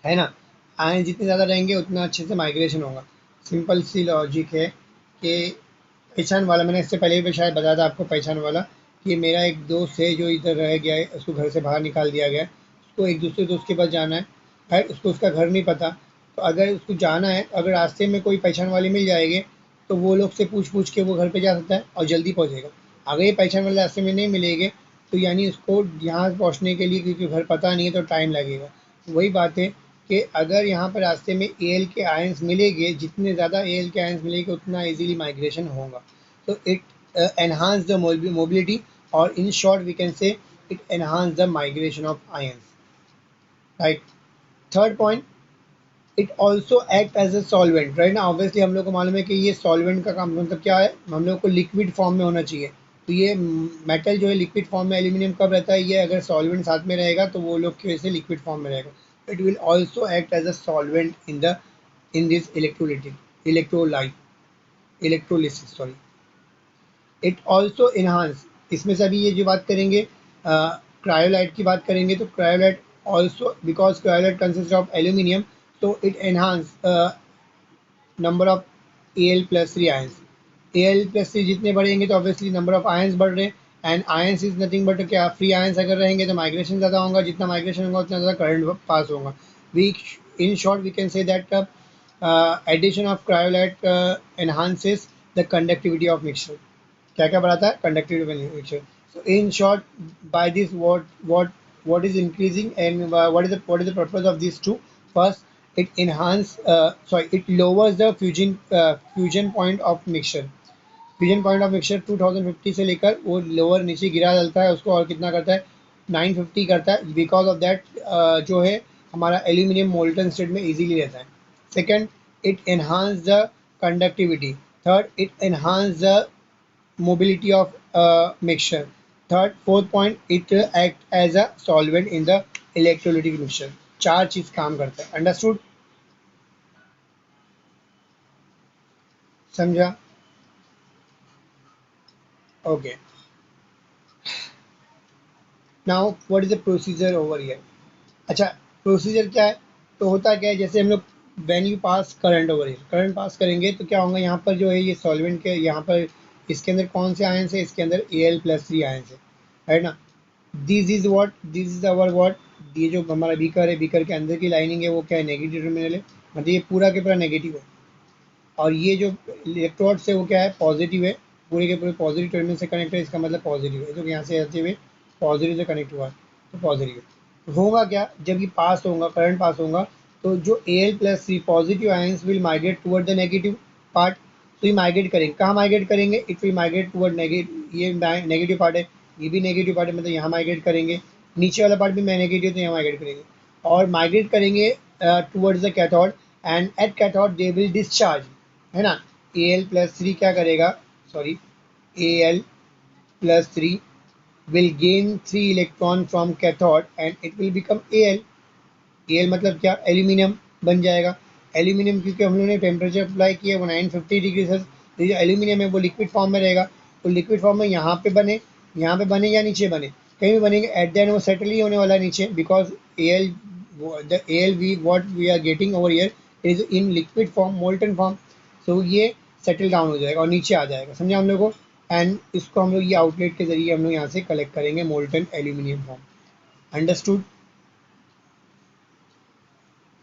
है ना. आयन जितने ज़्यादा रहेंगे उतना अच्छे से माइग्रेशन होगा. सिंपल सी लॉजिक है कि पहचान वाला, मैंने इससे पहले भी शायद बताया था आपको पहचान वाला, कि मेरा एक दोस्त है जो इधर रह गया है, उसको घर से बाहर निकाल दिया गया है, उसको एक दूसरे दोस्त के पास जाना है, उसको उसका घर नहीं पता. तो अगर उसको जाना है, अगर रास्ते में कोई पहचान वाले मिल जाएंगे तो वो लोग से पूछ के वो घर पे जा सकता है और जल्दी पहुंचेगा. अगर ये पहचान वाले रास्ते में नहीं मिलेंगे तो यानी उसको यहाँ पहुँचने के लिए, क्योंकि घर पता नहीं है, तो टाइम लगेगा. वही बात है कि अगर यहाँ पर रास्ते में एल के आयन्स मिलेंगे, जितने ज़्यादा एल के आयन्स मिलेंगे उतना इजीली माइग्रेशन होगा. तो it enhance the mobility, or in short we can say it enhance the migration of ions, right. Third point, it also act as a solvent, right ना. Obviously हम लोग को मालूम है कि ये सॉल्वेंट का काम मतलब क्या है, हम लोग को लिक्विड फॉर्म में होना चाहिए. तो ये मेटल जो है लिक्विड फॉर्म में, एल्यूमिनियम कब रहता है, ये अगर सॉल्वेंट साथ में रहेगा तो वो लोग की वजह से लिक्विड फॉर्म में रहेगा. It will also act as a solvent in this electrolysis sorry. It also enhance, इसमें से अभी ये जो बात करेंगे क्रायोलाइट की बात करेंगे, तो cryolite also, because cryolite consist of aluminium, तो it enhance number of Al+3 ions. Al+3 जितने बढ़ेंगे तो ऑब्वियसली नंबर ऑफ आयंस बढ़ रहे हैं, and ions is nothing but क्या, फ्री आयंस अगर रहेंगे तो माइग्रेशन ज़्यादा होगा, जितना माइग्रेशन होगा उतना ज़्यादा करंट पास होगा. We in short we can say that addition of cryolite enhances the conductivity of mixture. क्या क्या बढ़ाता है? Conductivity mixture. So in short by this what is increasing and what is the purpose of these two? First, it lowers the fusion point of mixture. Fusion point of mixture 2050 से लेकर वो lower नीचे गिरा डालता है उसको, और कितना करता है 950 करता है. बिकॉज ऑफ दैट जो है हमारा एल्यूमिनियम मोल्टन स्टेट में इजीली रहता है. Second, it enhance the conductivity. Third, it enhance the mobility of mixture. Third, fourth point, it act as a solvent in the electrolytic mixture. चार चीज काम करता है. अंडरस्टूड? समझा? Okay. Now what is the procedure over here? अच्छा, procedure क्या है? तो होता क्या है, जैसे हम लोग when you pass current over here, current pass करेंगे तो क्या होगा, यहाँ पर जो है ये सॉल्वेंट के यहाँ पर इसके अंदर कौन से आयन है, इसके अंदर Al+3 आयन है ना. दिस इज अवर व्हाट, ये जो हमारा बीकर है, बीकर के अंदर की लाइनिंग है वो क्या है, नेगेटिव टर्मिनल है, मतलब ये पूरा के पूरा नेगेटिव है. और ये जो इलेक्ट्रोड्स है वो क्या है, पॉजिटिव है, पूरे के पूरे पॉजिटिव टर्मिनल से कनेक्ट है, इसका मतलब पॉजिटिव है, जो यहाँ से आते हुए पॉजिटिव से कनेक्ट हुआ है तो पॉजिटिव है. तो होगा क्या, जब ये पास होगा, करंट पास होगा, तो जो Al+3 positive ions will migrate toward the negative part. तो ये माइग्रेट करेंगे, कहाँ माइग्रेट करेंगे, it will migrate toward negative, ये नेगेटिव पार्ट है, ये भी नेगेटिव पार्ट है, मतलब यहाँ माइग्रेट करेंगे, नीचे वाला पार्ट भी नेगेटिव तो यहाँ माइग्रेट करेंगे, और माइग्रेट करेंगे towards the cathode, and at cathode they will discharge, है ना. Al+3 क्या करेगा, sorry, Al+3 will gain 3 electron from cathode and it will become Al. Al मतलब क्या, एल्यूमिनियम बन जाएगा। एल्यूमिनियम क्योंकि हम लोगों ने टेम्परेचर अप्लाई किया वो 950 डिग्री सेल्सियस, तो जो एल्यूमिनियम है वो लिक्विड फॉर्म में रहेगा। तो लिक्विड फॉर्म में यहाँ पे बने या नीचे बने, कहीं भी बनेंगे, एट द एंड वो सेटल ही होने वाला है नीचे, because Al, the Al we what we are getting over here is in liquid form, molten form. So ये सेटल डाउन हो जाएगा और नीचे आ जाएगा, समझा हम लोग को। एंड इसको हम लोग ये आउटलेट के जरिए हम लोग यहाँ से कलेक्ट करेंगे मोल्टन एल्यूमिनियम फॉर्म। अंडरस्टूड?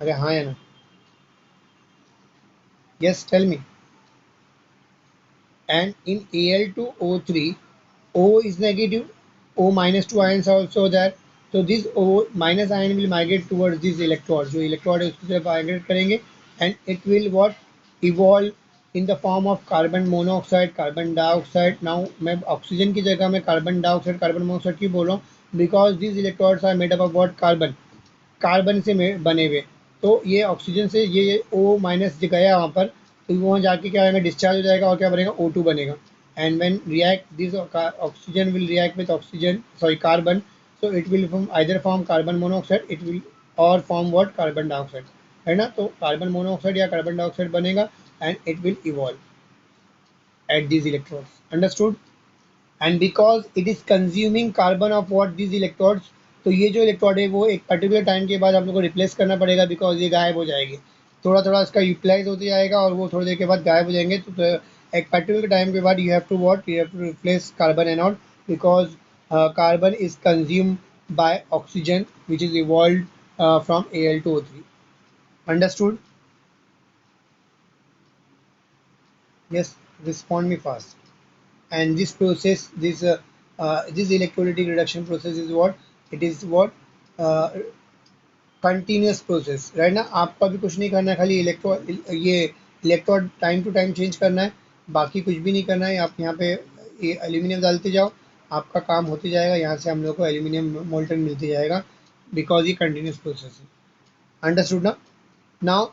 अरे हाँ या ना? Yes, tell me. And in Al2O3, O is negative, O minus 2 ions are also there. So this O minus ion will migrate towards this electrode. जो electrode है उसकी तरफ migrate करेंगे and it will what, evolve in the form of carbon monoxide, carbon dioxide. Now मैं oxygen की जगह में carbon dioxide, carbon monoxide क्यों बोल रहा हूँ? Because these electrodes are made up of what, carbon. Carbon से बने हुए, तो ये ऑक्सीजन से ये O माइनस गया वहाँ पर, तो वहाँ जाके क्या होगा, डिस्चार्ज हो जाएगा और क्या बनेगा, O2 बनेगा। And when react this oxygen will react with oxygen, sorry carbon, so it will form either form carbon monoxide, it will और फॉर्म व्हाट, कार्बन डाइऑक्साइड, है ना। तो कार्बन मोनोऑक्साइड या कार्बन डाइऑक्साइड बनेगा and it will evolve eight these electrodes. Understood? And because it is consuming carbon of what, these electrodes, तो ये जो electrode है वो एक पर्टिकुलर टाइम के बाद आप लोग को रिप्लेस करना पड़ेगा, बिकॉज ये गायब हो जाएगी, थोड़ा थोड़ा इसका यूटिलाइज होते जाएगा और वो थोड़ी देर के बाद गायब हो जाएंगे। तो एक पर्टिकुलर टाइम के बाद you have to what, you have to replace carbon anode, because carbon is consume by oxygen which is evolve from Al2O3. Understood? Yes, respond me fast. And this process, this electrolytic reduction process is what, it is what, continuous process, right ना। आपका भी कुछ नहीं करना है, खाली electrode time to time change करना है, बाकी कुछ भी नहीं करना है। आप यहाँ पे एल्यूमिनियम डालते जाओ, आपका काम होते जाएगा, यहाँ से हम लोग को एल्यूमिनियम मोल्टन मिलते जाएगा, बिकॉज ये कंटिन्यूस प्रोसेस है। अंडरस्टूड ना? Now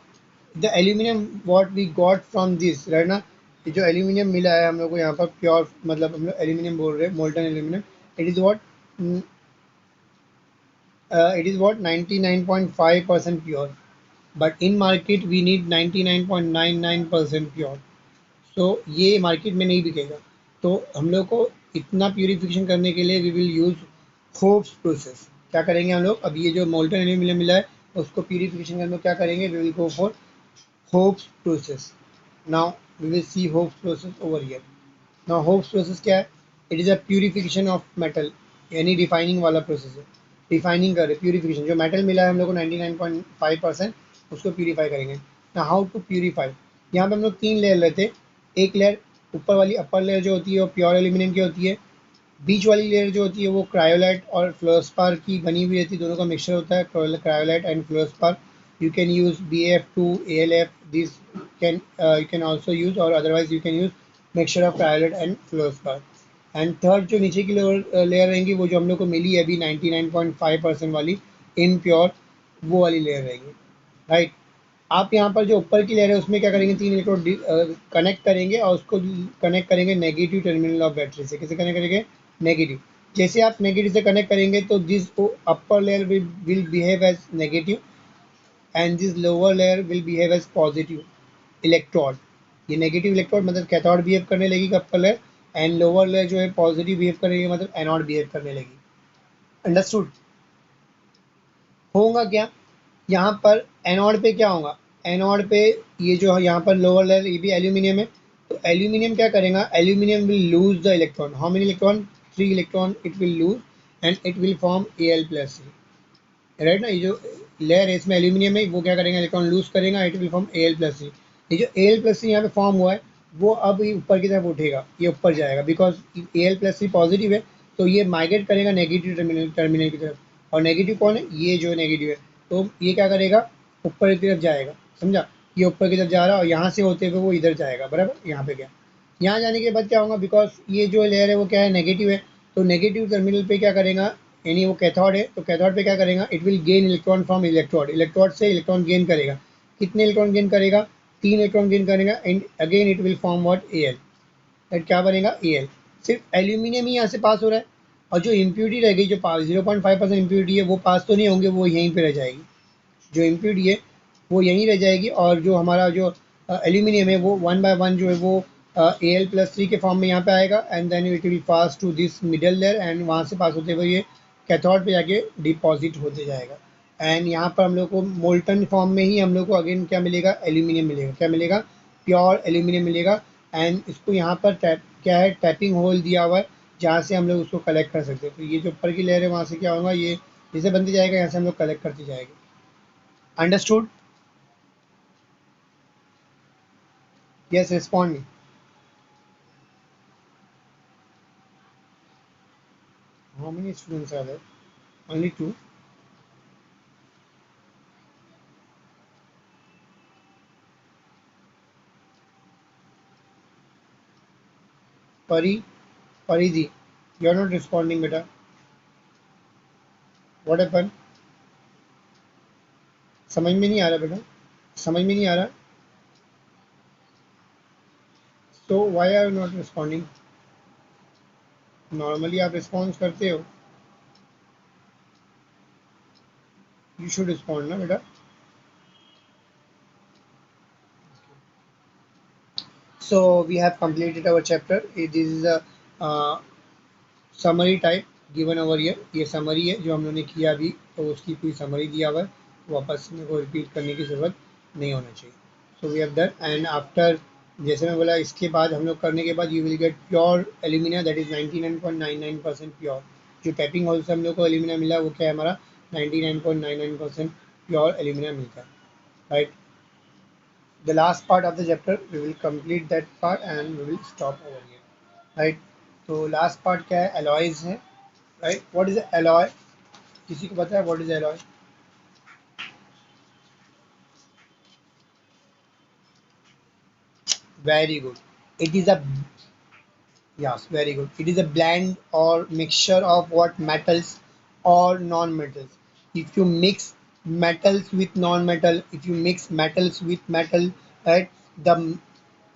the aluminium what we got from this, right ना, जो एल्यूमिनियम मिला है हम लोग को यहाँ पर प्योर, मतलब हम लोग एल्यूमिनियम बोल रहे हैं, molten aluminium, it is what, it is what, 99.5% pure, but in market we need 99.99% pure. So ये मार्केट में नहीं बिकेगा, तो हम लोग को इतना प्यूरिफिकेशन करने के लिए we will use Hoopes process. क्या करेंगे हम लोग, अब ये जो मोल्टन एल्यूमिनियम मिला है उसको प्यूरिफिकेशन करने में क्या करेंगे, we will go for Hoopes process. Now we will see Hoopes process over here. Now Hoopes process क्या है, it is a purification of metal, यानी रिफाइनिंग वाला प्रोसेस है। रिफाइनिंग करे, प्यूरिफिकेशन, जो मेटल मिला है हम लोग को 99.5%, उसको प्यूरीफाई करेंगे ना। हाउ टू प्यूरीफाई, यहाँ पे हम लोग 3 लेयर लेते हैं। एक लेयर ऊपर वाली अपर लेयर जो होती है वो प्योर एल्यूमिनियम की होती है, बीच वाली लेयर जो होती है वो क्रायोलाइट और फ्लोरोस्पार की बनी हुई रहती है, दोनों का मिक्सचर होता है, cryolite and fluorspar. You can use BF2 ALF, this can you can also use, और otherwise you can use mixture of cryolite and fluorspar. And third जो नीचे की लेयर रहेंगी वो जो हम लोग को मिली है अभी 99.5% वाली इनप्योर, वो वाली लेयर रहेगी, राइट। आप यहाँ पर जो ऊपर की लेयर है उसमें क्या करेंगे, 3 इलेक्ट्रोड कनेक्ट करेंगे और उसको कनेक्ट करेंगे नेगेटिव टर्मिनल ऑफ बैटरी से। कैसे कनेक्ट करेंगे, नेगेटिव। जैसे आप नेगेटिव से कनेक्ट करेंगे तो this upper layer will behave as negative and this lower layer will behave as positive electrode. ये नेगेटिव इलेक्ट्रोड मतलब कैथोड बिहेव करने लगेगी upper layer, and lower layer जो है पॉजिटिव बिहेव करेगी, मतलब एनोड बिहेव करने लगी। अंडरस्टूड? होगा क्या यहाँ पर, एनोड पे क्या होगा, एनोड पे ये जो है यहाँ पर लोअर लेयर ये भी एल्यूमिनियम है, तो एल्यूमिनियम क्या करेगा, aluminium will lose the electron. How many electron, 3 electron it will lose and it will form Al+3, right ना। ये जो लेयर है इसमें एल्यूमिनियम है, वो क्या करेगा, इलेक्ट्रॉन लूज करेगा, इट विल फॉर्म Al+3। ये जो Al+3 यहाँ पे फॉर्म हुआ है वो अब ये ऊपर की तरफ उठेगा, ये ऊपर जाएगा, बिकॉज Al+3 पॉजिटिव है, तो ये माइग्रेट करेगा नेगेटिव टर्मिनल की तरफ, और नेगेटिव कौन है, ये जो नेगेटिव है, तो ये क्या करेगा, ऊपर की तरफ जाएगा, समझा। ये ऊपर की तरफ जा रहा है और यहाँ से होते हुए वो इधर जाएगा, बराबर। यहाँ पे क्या, यहाँ जाने के बाद क्या होगा, बिकॉज ये जो लेयर है वो क्या है, नेगेटिव है, तो नेगेटिव टर्मिनल पे क्या करेगा, यानी वो कैथोड है, तो कैथोड पे क्या करेगा, it will gain electron from electrode, electrode से इलेक्ट्रॉन गेन करेगा। कितने इलेक्ट्रॉन गेन करेगा, 3 इलेक्ट्रॉन गेन करेगा and again it will form what Al, that क्या बनेगा Al। सिर्फ एल्यूमिनियम ही यहाँ से पास हो रहा है और जो इम्प्यूरिटी रह गई जो 0.5% इम्प्यूरिटी है वो पास तो नहीं होंगे, वो यहीं पे रह जाएगी। जो इम्प्यूरिटी है वो यहीं रह जाएगी और जो हमारा जो एल्यूमिनियम है वो 1 बाय 1 जो है वो Al+3 के फॉर्म में यहाँ पे आएगा and then it will pass to this middle layer and वहाँ से पास होते हुए ये कैथोड पे जाके डिपॉजिट होते जाएगा। एंड यहाँ पर हम लोग को मोल्टन फॉर्म में ही हम लोग को अगेन क्या मिलेगा, एल्यूमिनियम मिलेगा। क्या मिलेगा, प्योर एल्यूमिनियम मिलेगा। एंड इसको यहाँ पर टैप क्या है, टैपिंग होल दिया हुआ है जहाँ से हम लोग उसको कलेक्ट कर सकते हैं। तो ये जो ऊपर की लेयर है वहाँ से क्या होगा, ये जैसे बनते जाएगा यहाँ से हम लोग कलेक्ट करते जाएंगे। Understood? Yes, respond me. How many students are there? Only two. Pari, Paridi, you are not responding, beta. What happened? समझ में नहीं आ रहा बेटा, समझ में नहीं आ रहा। So why are you not responding? Normally आप response करते हो. You should respond ना बेटा. So we have completed our chapter. This is a summary type given over year. ये समरी है जो हम लोगों ने किया अभी, तो उसकी पूरी समरी दिया हुआ है, वापस मेरे को रिपीट करने की ज़रूरत नहीं होना चाहिए। So we have done and after, जैसे मैं बोला इसके बाद हम लोग करने के बाद you will get pure aluminium that is 99.99% pure. जो टैपिंग होल से हम लोग को एल्यूमिनियम मिला वो क्या है, हमारा 99.99% प्योर एल्यूमिनियम मिलता है, right. The last part of the chapter we will complete that part and we will stop over here, right। तो लास्ट पार्ट क्या है, एलॉयज है, राइट। व्हाट इज एलॉय, किसी को पता है what is alloy? Very good, it is a, yes, very good, it is a blend or mixture of what, metals or non-metals। If you mix metals with non-metal, if you mix metals with metal, right, the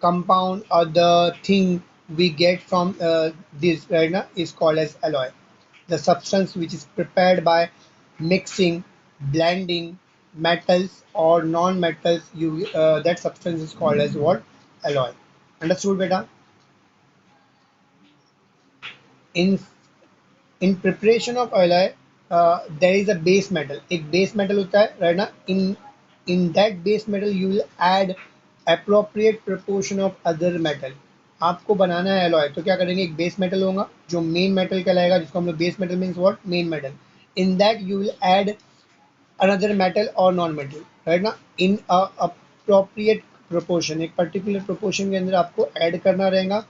compound or the thing we get from this right now is called as alloy, the substance which is prepared by mixing, blending metals or non-metals, you that substance is called as what, alloy। Understood beta? in in preparation of alloy there is a base metal, एक base metal होता है, right ना। in that base metal you will add appropriate proportion of other metal। आपको बनाना है alloy तो क्या करेंगे, एक base metal होगा जो main metal कहलाएगा, जिसको हम लोग base metal means what, main metal। in that you will add another metal or non metal, right ना, in a appropriate proportion, एक particular proportion के अंदर आपको add करना रहेगा।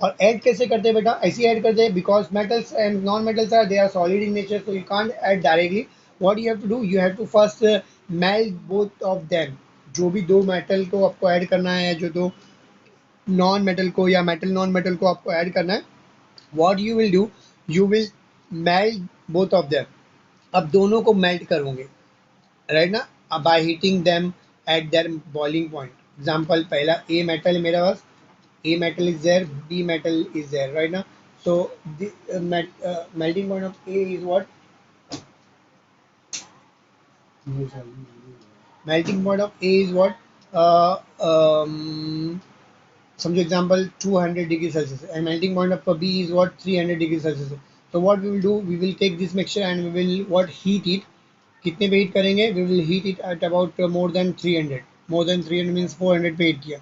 और ऐड कैसे करते हैं बेटा, ऐसे ऐड करते हैं, because metals and non metals are they are solid in nature, so you can't add directly. What you have to do, you have to first melt both of them. जो भी दो मेटल को आपको add करना है, जो दो non metal को या मेटल नॉन मेटल को आपको ऐड करना है, what you will do, you will melt both of them. अब दोनों को मेल्ट करोगे, राइट ना, by heating them at there boiling point. Example, पहला ए मेटल मेरे पास, A metal is there, B metal is there, right now। So the melting point of A is what? Melting point of A is what? Uh, um, समझो example 200 degree Celsius and melting point of B is what, 300 degree Celsius. तो what we will do, we will take this mixture and we will what, heat it. कितने पे heat करेंगे, we will heat it at about more than 300, more than 300 means 400 पे heat किया।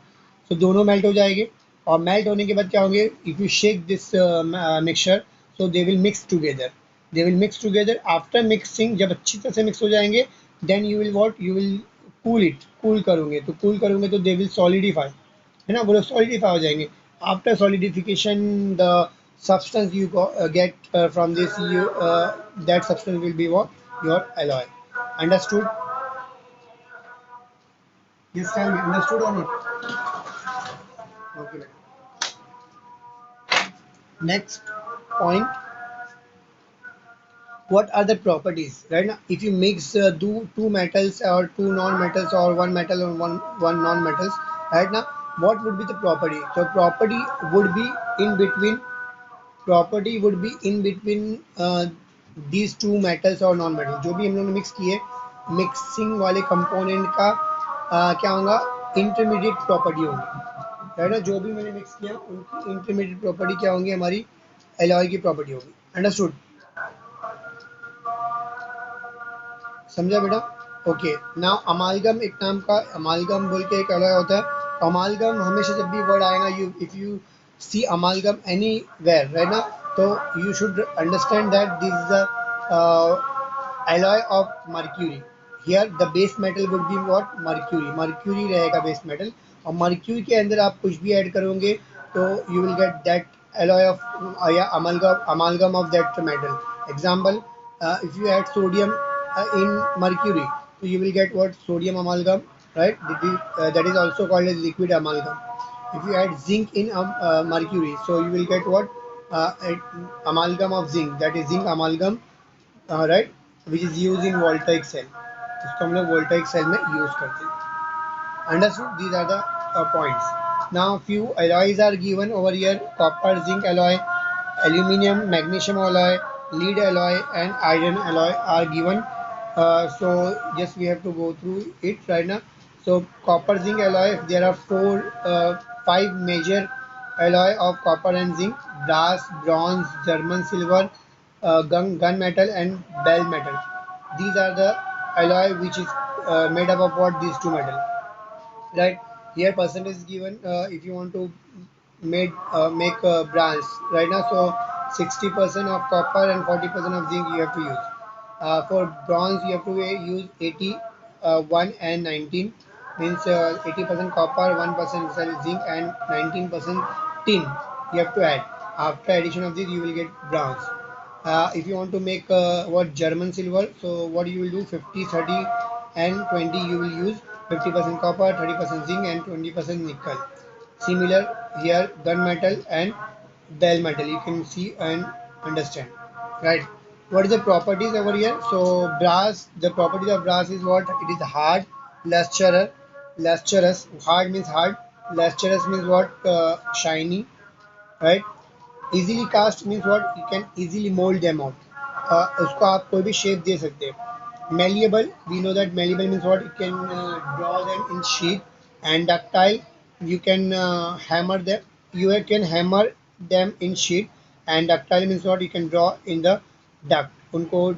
तो दोनों melt हो जाएंगे और मेल्ट होने के बाद क्या होंगे, if you shake this mixture so they will mix together, they will mix together. After mixing, जब अच्छी तरह से मिक्स हो जाएंगे, then you will what, you will cool it, cool करोगे तो कूल करोगे तो दे विल सॉलिडिफाई, है ना, वो लोग सॉलिडिफाई हो जाएंगे। After solidification the substance you get from this, you that substance will be what, your alloy। Understood? Yes, tell me, understood or not? Okay, next point, what are the properties, right now, if you mix two metals or two non metals or one metal or one non metals, right now. What would be the property? So property would be in between, these two metals और non metal जो भी हम लोग ने mix किए, mixing वाले component का क्या होगा, इंटरमीडिएट प्रॉपर्टी होगी, है ना। जो भी मैंने मिक्स किया उनकी इंटरमीडिएट प्रॉपर्टी क्या होंगी, हमारी एलॉय की प्रॉपर्टी होगी। अंडरस्टूड, समझा बेटा? ओके, नाउ अमालगम एक नाम का, अमालगम बोल के एक एलॉय होता है। अमालगम हमेशा जब भी वर्ड आएगा, you if you see amalgam anywhere, right ना, तो you should understand that this is a alloy of mercury. Here the base metal would be what, mercury रहेगा बेस मेटल, और मर्क्यूरी के अंदर आप कुछ भी ऐड करोगे तो you will get that alloy of या amalgam of that metal. Example, if you add sodium in mercury, so you will get what, sodium amalgam, right? That is also called as liquid amalgam. If you add zinc in mercury, so you will get what, amalgam of zinc, that is zinc amalgam, right, which is use in voltaic cell, इसको हम लोग voltaic cell में use करते हैं। Understood, these are the points. Now few alloys are given over here: copper zinc alloy, aluminum magnesium alloy, lead alloy and iron alloy are given. So just we have to go through it right now. So copper zinc alloy, there are five major alloy of copper and zinc: brass, bronze, German silver, gun metal and bell metal. These are the alloy which is made up of what, these two metal, right? Here percentage is given, if you want to make bronze right now, so 60% of copper and 40% of zinc you have to use. For bronze you have to use 80, 1 and 19, means 80% copper, 1% zinc and 19% tin you have to add. After addition of this you will get bronze. If you want to make what, German silver, so what you will do, 50, 30 and 20 you will use, 50% copper, 30% zinc and 20% nickel. Similar here, gunmetal and bell metal, you can see and understand, right? What is the properties over here? So brass, the properties of brass is what, it is hard, lustrous, hard means hard, lustrous means what, shiny, right? Easily cast means what, you can easily mould them out, उसको आप कोई भी shape दे सकते हैं। Malleable, we know that malleable means what, you can draw them in sheet. And ductile, you can hammer them in sheet. And ductile means what, you can draw in the duct, उनको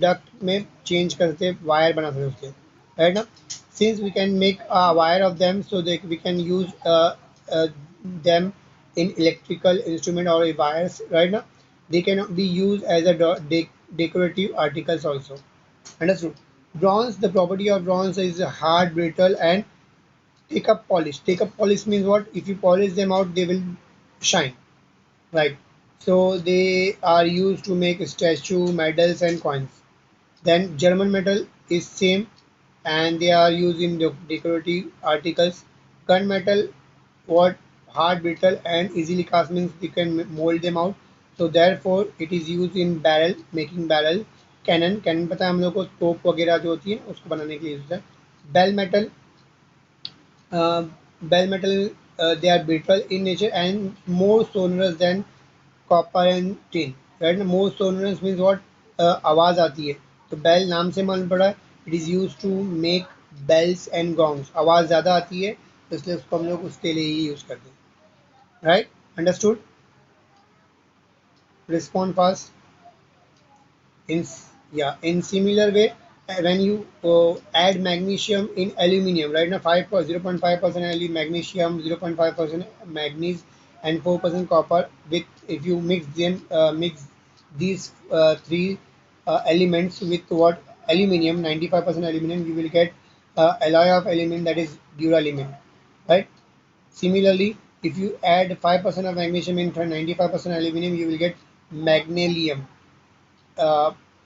duct में change करते wire बना सकते उसके, right ना। Since we can make a wire of them, so that we can use them in electrical instrument or wires, right now they can be used as a decorative articles also. Understood? Bronze, the property of bronze is hard, brittle and take up polish. Take up polish means what, if you polish them out they will shine, right? So they are used to make statue, medals and coins. Then German metal is same, and they are used in decorative articles. Gunmetal, what, hard, brittle and easily cast means you can mold them out. So therefore it is used in barrel, making barrel. Cannon पता है हम लोग को, तोप वगैरह जो होती है उसको बनाने के लिए यूज है। Bell metal, they are brittle in nature and more sonorous than copper and tin, right? More sonorous means what, आवाज आती है, तो बेल नाम से मालूम पड़ा, it is use to make bells and gongs, आवाज ज्यादा आती है तो इसलिए उसको हम लोग उसके लिए ही यूज करते हैं, right? Understood? Respond fast. In similar way, when you add magnesium in aluminium, right now 0.5% magnesium, 0.5% manganese and 4% copper, with if you mix these three elements with what, aluminium, 95% aluminium, you will get alloy of aluminum, that is duralumin, right? Similarly, if you add 5% of magnesium in 95% aluminium, you will get magnesium.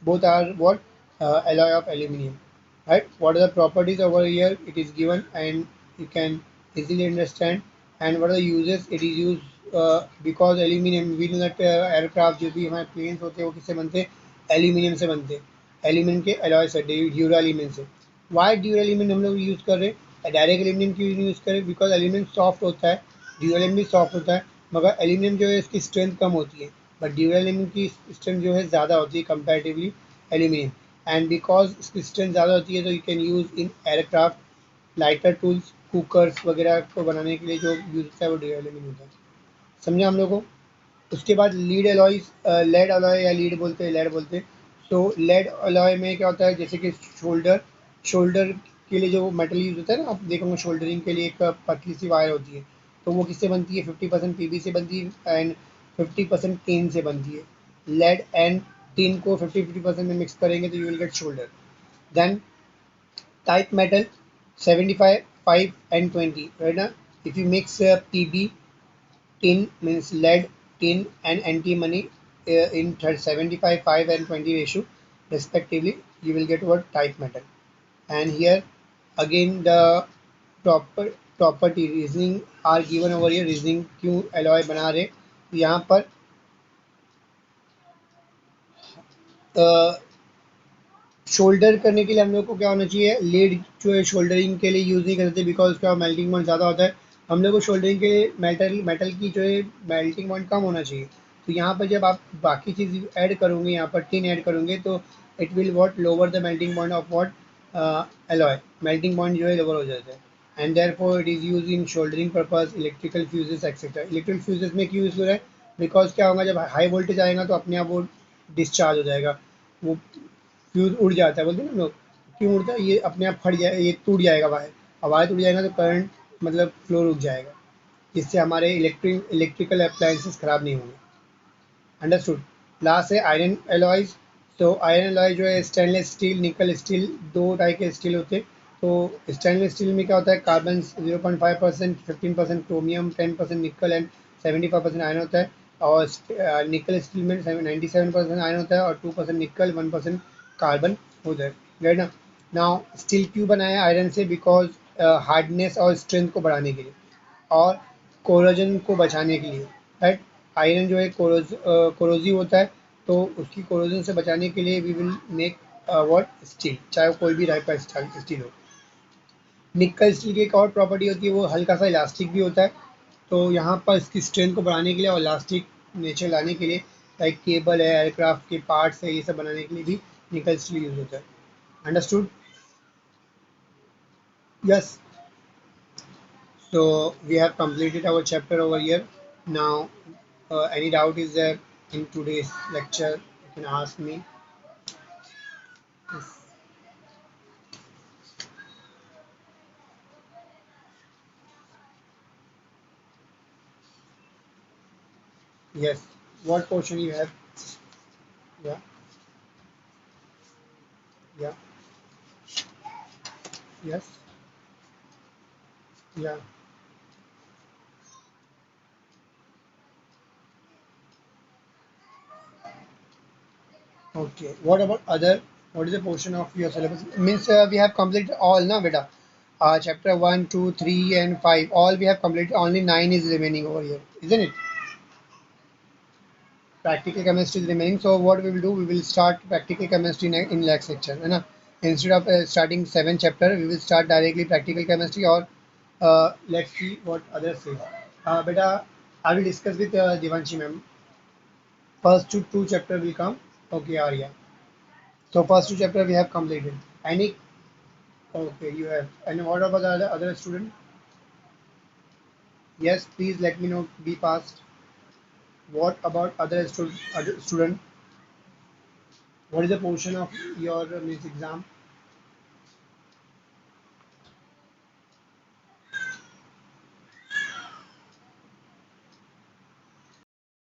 Both are what, alloy of aluminium, right? What are the properties over here, it is given and you can easily understand. And what are the uses, it is used because aluminium, we know that aircraft जो भी हमारे planes होते हैं वो किससे बनते हैं, aluminium से बनते हैं, aluminium के alloy से, ड्यूराल्यूमिन से। why ड्यूराल्यूमिन हम लोग यूज कर रहे हैं, डायरेक्ट एल्यूमिनियम क्यों यूज़ करें, बिकॉज एल्यूमिनियम सॉफ्ट होता है, ड्यूरेलियम भी सॉफ्ट होता है, मगर एल्यूमिनियम जो है इसकी स्ट्रेंथ कम होती है, बट ड्यूरेलियम की स्ट्रेंथ जो है ज़्यादा होती है कंपैरेटिवली एल्यूमिनियम। एंड बिकॉज इसकी स्ट्रेंथ ज़्यादा होती है तो you can use in aircraft, lighter tools, cookers वगैरह को बनाने के लिए जो यूज़ होता है वो ड्यूरेलियम होता है। समझे हम लोग को। उसके बाद लीड अलॉयज, लेड अलॉय या लीड बोलते हैं, लेड बोलते हैं। तो लेड अलॉय में क्या होता है, जैसे कि शोल्डर, शोल्डर के लिए जो मेटल यूज होता है ना, आप देखोगे शोल्डरिंग के लिए एक पतली सी वायर होती है, तो वो किससे बनती है, 50% पीबी से बनती है एंड 50% टिन से बनती है। लेड एंड टिन को 50-50% में मिक्स करेंगे तो you will get solder. Then type metal 75, 5 and 20, right now if you mix pb, tin means lead, tin and antimony in 75, 5 and 20 ratio respectively, you will get what type metal. And here again the proper property reasoning are given over here, reasoning क्यों alloy बना रहे, तो यहाँ पर shoulder करने के लिए हम लोग को क्या होना चाहिए, लीड जो है शोल्डरिंग के लिए यूज़ नहीं करते बिकॉज उसका मेल्टिंग पॉइंट ज़्यादा होता है। हम लोग को शोल्डरिंग के लिए मेटल मेटल की जो है मेल्टिंग पॉइंट कम होना चाहिए। तो यहाँ पर जब आप बाकी चीज़ ऐड करोगे, यहाँ पर टिन ऐड करोगे तो it will what lower the melting point of what alloy, melting point जो है लोअर हो जाता है। And therefore it is use in soldering purpose, electrical fuses etcetera. Electrical fuses में क्यों यूज़ हो रहा है, बिकॉज क्या होगा, जब हाई वोल्टेज आएगा तो अपने आप वो डिस्चार्ज हो जाएगा, वो फ्यूज़ उड़ जाता है, बोलते हैं ना लोग, क्यों उड़ता है, ये अपने आप फट जाए, ये टूट जाएगा वायर, और वायर टूट जाएगा तो करंट मतलब फ्लो रुक जाएगा, जिससे हमारे इलेक्ट्रिकल अप्लायंसेस ख़राब नहीं होंगे। अंडरस्टूड। लास्ट है आयरन एलॉयज। तो आयरन एलॉय जो है स्टेनलेस स्टील, निकल स्टील, दो टाइप के स्टील होते हैं। तो स्टेनलेस स्टील में क्या होता है, कार्बन 0.5%, 15% क्रोमियम, 10% निकल एंड 75% आयरन होता है। और निकल स्टील में 97% आयरन होता है और 2% निकल, 1% कार्बन होता है, राइट ना। नाउ स्टील क्यों बनाया है आयरन से, बिकॉज हार्डनेस और स्ट्रेंथ को बढ़ाने के लिए और कोरोजन को बचाने के लिए, राइट। आयरन जो है कोरोजिव होता है, तो उसकी कोरोजन से बचाने के लिए we will make what steel, चाहे वो कोई भी टाइप का स्टील हो। निकल स्टील की एक और प्रॉपर्टी होती है, वो हल्का सा इलास्टिक भी होता है। तो यहाँ पर इसकी स्ट्रेंथ को बढ़ाने के लिए और इलास्टिक नेचर लाने के लिए, लाइक केबल है, एयरक्राफ्ट के पार्ट्स है, ये सब बनाने के लिए भी निकल स्टील यूज होता है। Understood. Yes. So we have completed our chapter over here. Now, any doubt is there in today's lecture? You can ask me. Yes. Yes. What question you have? Yeah. Yeah. Yes. Yeah. Okay. What about other? What is the portion of your syllabus? Means we have completed all, na beta. Chapter 1, 2, 3, and 5. All we have completed. Only 9 is remaining over here, isn't it? Practical chemistry is remaining. So what we will do, we will start practical chemistry in next section, है ना? Instead of starting 7 chapter, we will start directly practical chemistry, or let's see what others say. Beta, I will discuss with Devanshi ma'am. First two chapter will come. Okay, Arya. So first two chapter we have completed. Any? Okay, you have. And what about the other student? Yes, please let me know. Be fast. What about other student? What is the portion of your means exam?